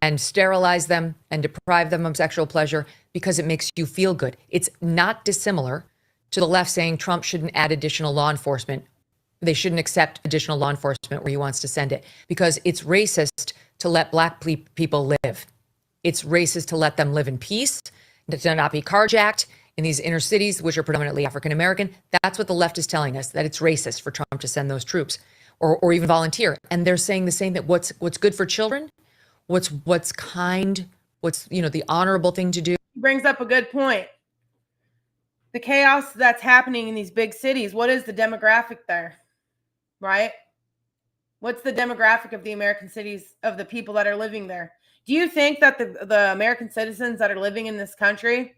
and sterilize them and deprive them of sexual pleasure because it makes you feel good. It's not dissimilar to the left saying Trump shouldn't add additional law enforcement They shouldn't accept additional law enforcement where he wants to send it because it's racist to let black people live. It's racist to let them live in peace, to not be carjacked in these inner cities, which are predominantly African-American. That's what the left is telling us, that it's racist for Trump to send those troops or even volunteer. And they're saying the same, that what's good for children, what's kind, what's, the honorable thing to do. He brings up a good point. The chaos that's happening in these big cities, what is the demographic there, right? What's the demographic of the American cities, of the people that are living there? Do you think that the American citizens that are living in this country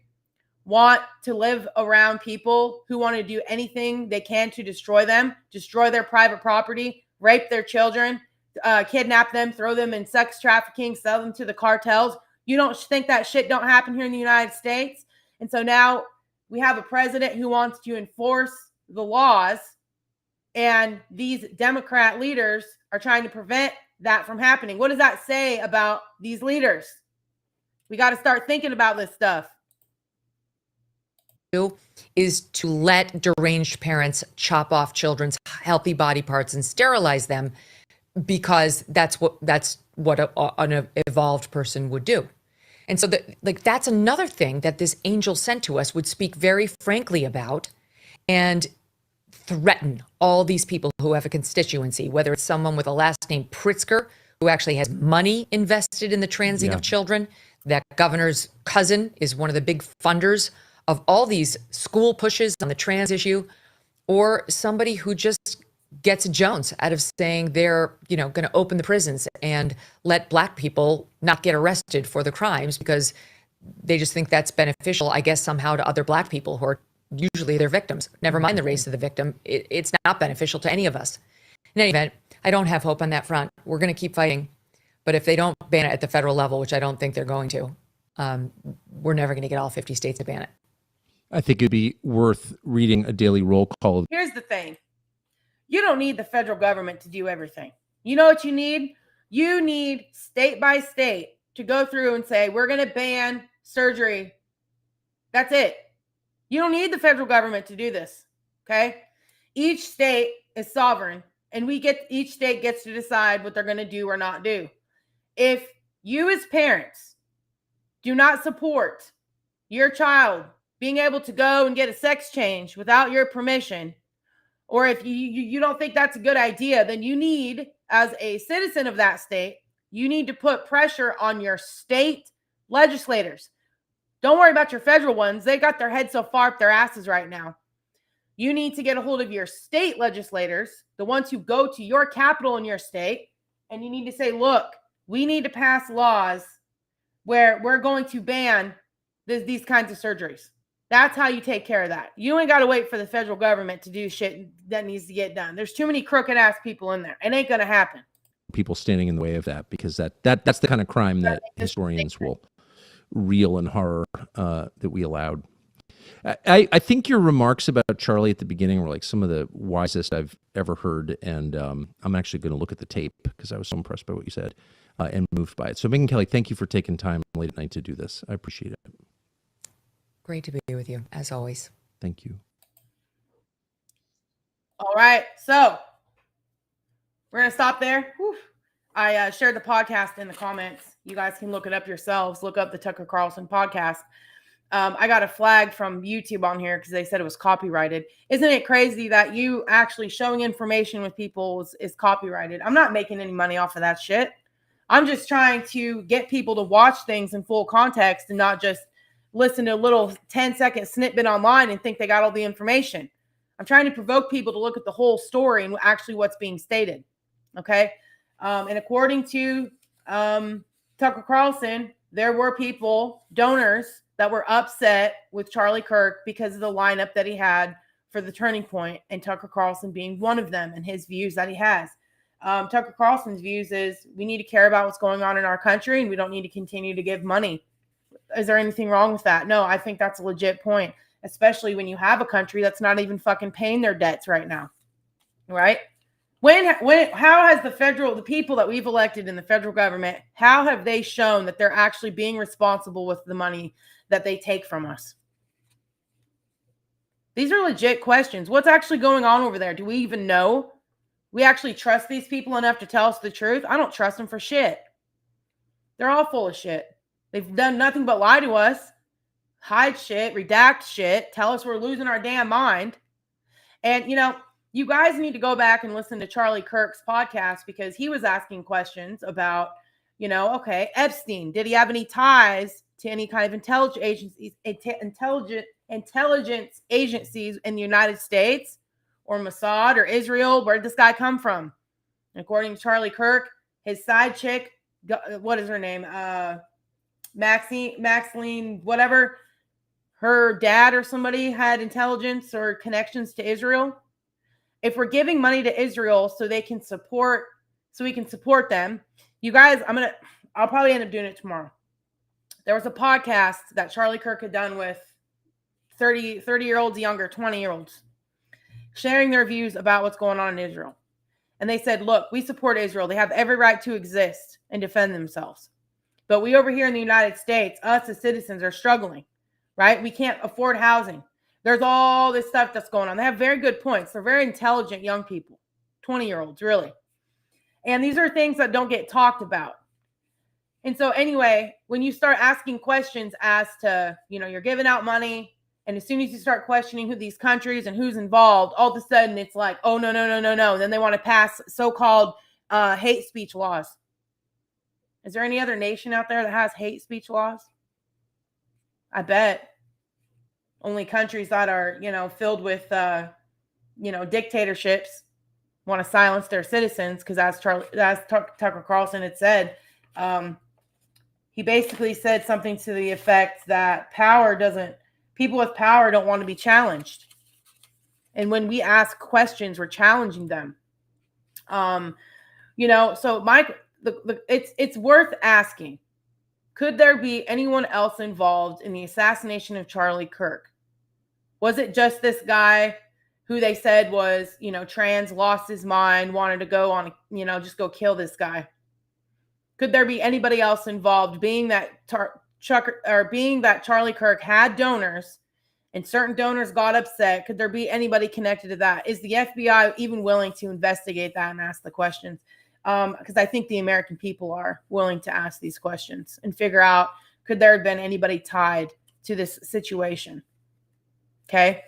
want to live around people who want to do anything they can to destroy them, destroy their private property, rape their children, kidnap them, throw them in sex trafficking, sell them to the cartels? You don't think that shit don't happen here in the United States? And so now we have a president who wants to enforce the laws, and these Democrat leaders are trying to prevent that from happening. What does that say about these leaders? We got to start thinking about this stuff. Is to let deranged parents chop off children's healthy body parts and sterilize them, because that's what an evolved person would do. And so that's another thing that this angel sent to us would speak very frankly about and threaten all these people who have a constituency, whether it's someone with a last name Pritzker, who actually has money invested in the transing of children. That governor's cousin is one of the big funders of all these school pushes on the trans issue, or somebody who just gets Jones out of saying they're, going to open the prisons and let black people not get arrested for the crimes because they just think that's beneficial, I guess, somehow to other black people who are usually their victims. Never mind the race of the victim. It's not beneficial to any of us. In any event, I don't have hope on that front. We're going to keep fighting. But if they don't ban it at the federal level, which I don't think they're going to, we're never going to get all 50 states to ban it. I think it'd be worth reading a daily roll call. Here's the thing. You don't need the federal government to do everything. You know what you need? You need state by state to go through and say, we're going to ban surgery. That's it. You don't need the federal government to do this. Okay? Each state is sovereign, and each state gets to decide what they're going to do or not do. If you as parents do not support your child being able to go and get a sex change without your permission, or if you don't think that's a good idea, then you need, as a citizen of that state, you need to put pressure on your state legislators. Don't worry about your federal ones. They got their heads so far up their asses right now. You need to get a hold of your state legislators, the ones who go to your capital in your state, and you need to say, look, we need to pass laws where we're going to ban these kinds of surgeries. That's how you take care of that. You ain't got to wait for the federal government to do shit that needs to get done. There's too many crooked ass people in there. It ain't going to happen. People standing in the way of that, because that's the kind of crime that historians will reel in horror that we allowed. I think your remarks about Charlie at the beginning were like some of the wisest I've ever heard, and I'm actually going to look at the tape because I was so impressed by what you said and moved by it. So Megan Kelly, thank you for taking time late at night to do this. I appreciate it. Great to be with you, as always. Thank you. All right, so we're going to stop there. Whew. I shared the podcast in the comments. You guys can look it up yourselves. Look up the Tucker Carlson podcast. I got a flag from YouTube on here because they said it was copyrighted. Isn't it crazy that you actually showing information with people is copyrighted? I'm not making any money off of that shit. I'm just trying to get people to watch things in full context and not just listen to a little 10-second snippet online and think they got all the information. I'm trying to provoke people to look at the whole story and actually what's being stated. Okay. And according to Tucker Carlson, there were people, donors, that were upset with Charlie Kirk because of the lineup that he had for the Turning Point, and Tucker Carlson being one of them and his views that he has. Tucker Carlson's views is we need to care about what's going on in our country and we don't need to continue to give money. Is there anything wrong with that? No, I think that's a legit point, especially when you have a country that's not even fucking paying their debts right now. Right? How has the people that we've elected in the federal government, how have they shown that they're actually being responsible with the money that they take from us? These are legit questions. What's actually going on over there? Do we even know? we actually trust these people enough to tell us the truth? I don't trust them for shit. They're all full of shit. They've done nothing but lie to us, hide shit, redact shit, tell us we're losing our damn mind. And, you guys need to go back and listen to Charlie Kirk's podcast, because he was asking questions about, okay, Epstein, did he have any ties to any kind of intelligence agencies in the United States, or Mossad, or Israel? Where did this guy come from? And according to Charlie Kirk, his side chick, what is her name? Maxine, whatever. Her dad or somebody had intelligence or connections to Israel. If we're giving money to Israel so we can support them, you guys, I'll probably end up doing it tomorrow. There was a podcast that Charlie Kirk had done with 30-year-olds younger, 20-year-olds, sharing their views about what's going on in Israel. And they said, look, we support Israel. They have every right to exist and defend themselves. But we over here in the United States, us as citizens, are struggling, right? We can't afford housing. There's all this stuff that's going on. They have very good points. They're very intelligent young people, 20-year-olds, really. And these are things that don't get talked about. And so anyway, when you start asking questions as to, you're giving out money, and as soon as you start questioning who these countries and who's involved, all of a sudden it's like, oh, no. And then they want to pass so-called hate speech laws. Is there any other nation out there that has hate speech laws? I bet. Only countries that are, filled with, dictatorships want to silence their citizens, because as Tucker Carlson had said, he basically said something to the effect that people with power don't want to be challenged. And when we ask questions, we're challenging them. So Mike, it's worth asking, could there be anyone else involved in the assassination of Charlie Kirk? Was it just this guy who they said was, trans, lost his mind, wanted to go on, just go kill this guy? Could there be anybody else involved, being that Charlie Kirk had donors and certain donors got upset? Could there be anybody connected to that? Is the FBI even willing to investigate that and ask the questions? Because I think the American people are willing to ask these questions and figure out, could there have been anybody tied to this situation? Okay.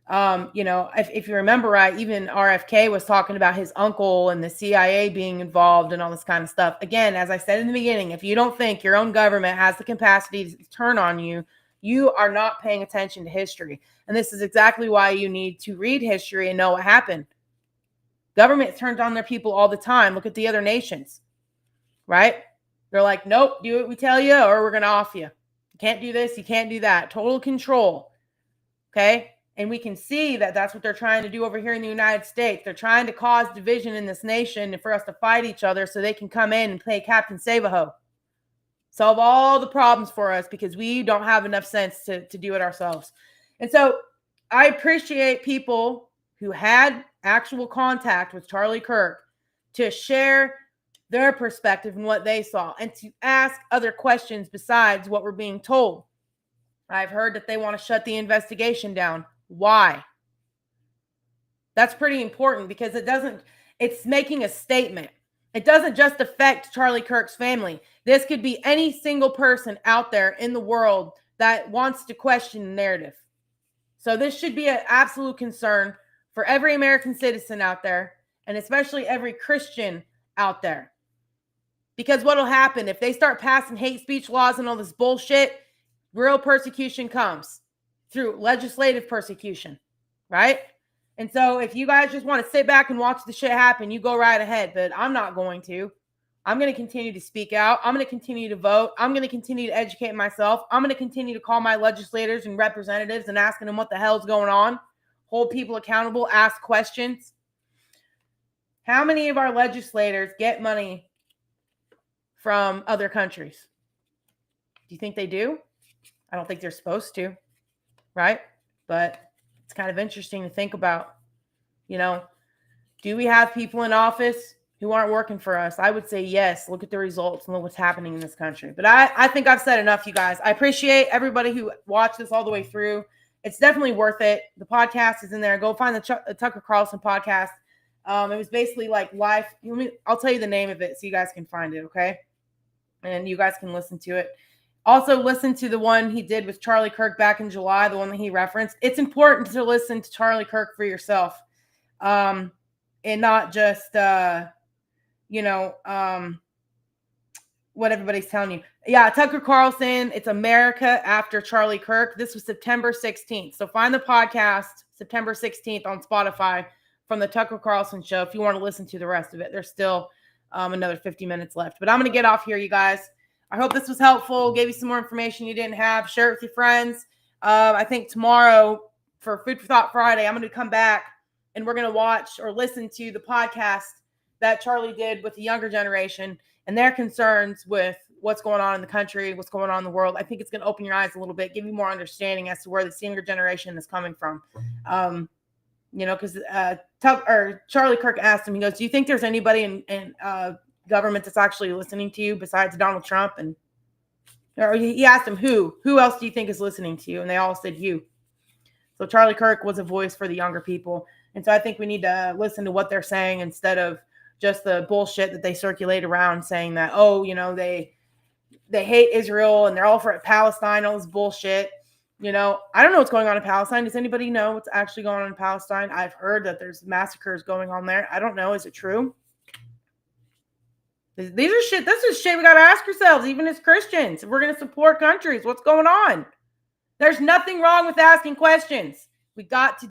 If you remember right, even RFK was talking about his uncle and the CIA being involved and all this kind of stuff. Again, as I said in the beginning, if you don't think your own government has the capacity to turn on you, you are not paying attention to history. And this is exactly why you need to read history and know what happened. Government turns on their people all the time. Look at the other nations, right? They're like, nope, do what we tell you or we're going to off you. You can't do this. You can't do that. Total control. Okay. And we can see that that's what they're trying to do over here in the United States. They're trying to cause division in this nation and for us to fight each other so they can come in and play Captain Save-A-Ho. Solve all the problems for us because we don't have enough sense to do it ourselves. And so I appreciate people who had actual contact with Charlie Kirk to share their perspective and what they saw and to ask other questions besides what we're being told. I've heard that they want to shut the investigation down. Why? That's pretty important because it's making a statement. It doesn't just affect Charlie Kirk's family. This could be any single person out there in the world that wants to question the narrative. So this should be an absolute concern for every American citizen out there, and especially every Christian out there. Because what'll happen if they start passing hate speech laws and all this bullshit, real persecution comes through legislative persecution, right? And so if you guys just want to sit back and watch the shit happen, you go right ahead, but I'm not going to. I'm going to continue to speak out. I'm going to continue to vote. I'm going to continue to educate myself. I'm going to continue to call my legislators and representatives and asking them what the hell's going on. Hold people accountable, ask questions. How many of our legislators get money from other countries? Do you think they do? I don't think they're supposed to, right? But it's kind of interesting to think about, do we have people in office who aren't working for us? I would say yes. Look at the results and look what's happening in this country. But I think I've said enough, you guys. I appreciate everybody who watched this all the way through. It's definitely worth it. The podcast is in there. Go find the Tucker Carlson podcast. It was basically like life. I'll tell you the name of it so you guys can find it, okay? And you guys can listen to it. Also, listen to the one he did with Charlie Kirk back in July, the one that he referenced. It's important to listen to Charlie Kirk for yourself, and not just, what everybody's telling you. Yeah, Tucker Carlson, it's America After Charlie Kirk. This was September 16th. So find the podcast September 16th on Spotify from the Tucker Carlson show if you want to listen to the rest of it. There's still another 50 minutes left. But I'm going to get off here, you guys. I hope this was helpful, gave you some more information you didn't have. Share it with your friends. I think tomorrow for Food for Thought Friday, I'm going to come back and we're going to watch or listen to the podcast that Charlie did with the younger generation and their concerns with what's going on in the country, what's going on in the world. I think it's going to open your eyes a little bit, give you more understanding as to where this younger generation is coming from. Because Charlie Kirk asked him, he goes, do you think there's anybody in government that's actually listening to you besides Donald Trump? Or he asked him, who else do you think is listening to you? And they all said you. So Charlie Kirk was a voice for the younger people. And so I think we need to listen to what they're saying instead of just the bullshit that they circulate around saying that, they hate Israel and they're all for Palestine, all this bullshit. I don't know what's going on in Palestine. Does anybody know what's actually going on in Palestine? I've heard that there's massacres going on there. I don't know. Is it true? This is shit we got to ask ourselves, even as Christians. If we're going to support countries, what's going on? There's nothing wrong with asking questions. We got to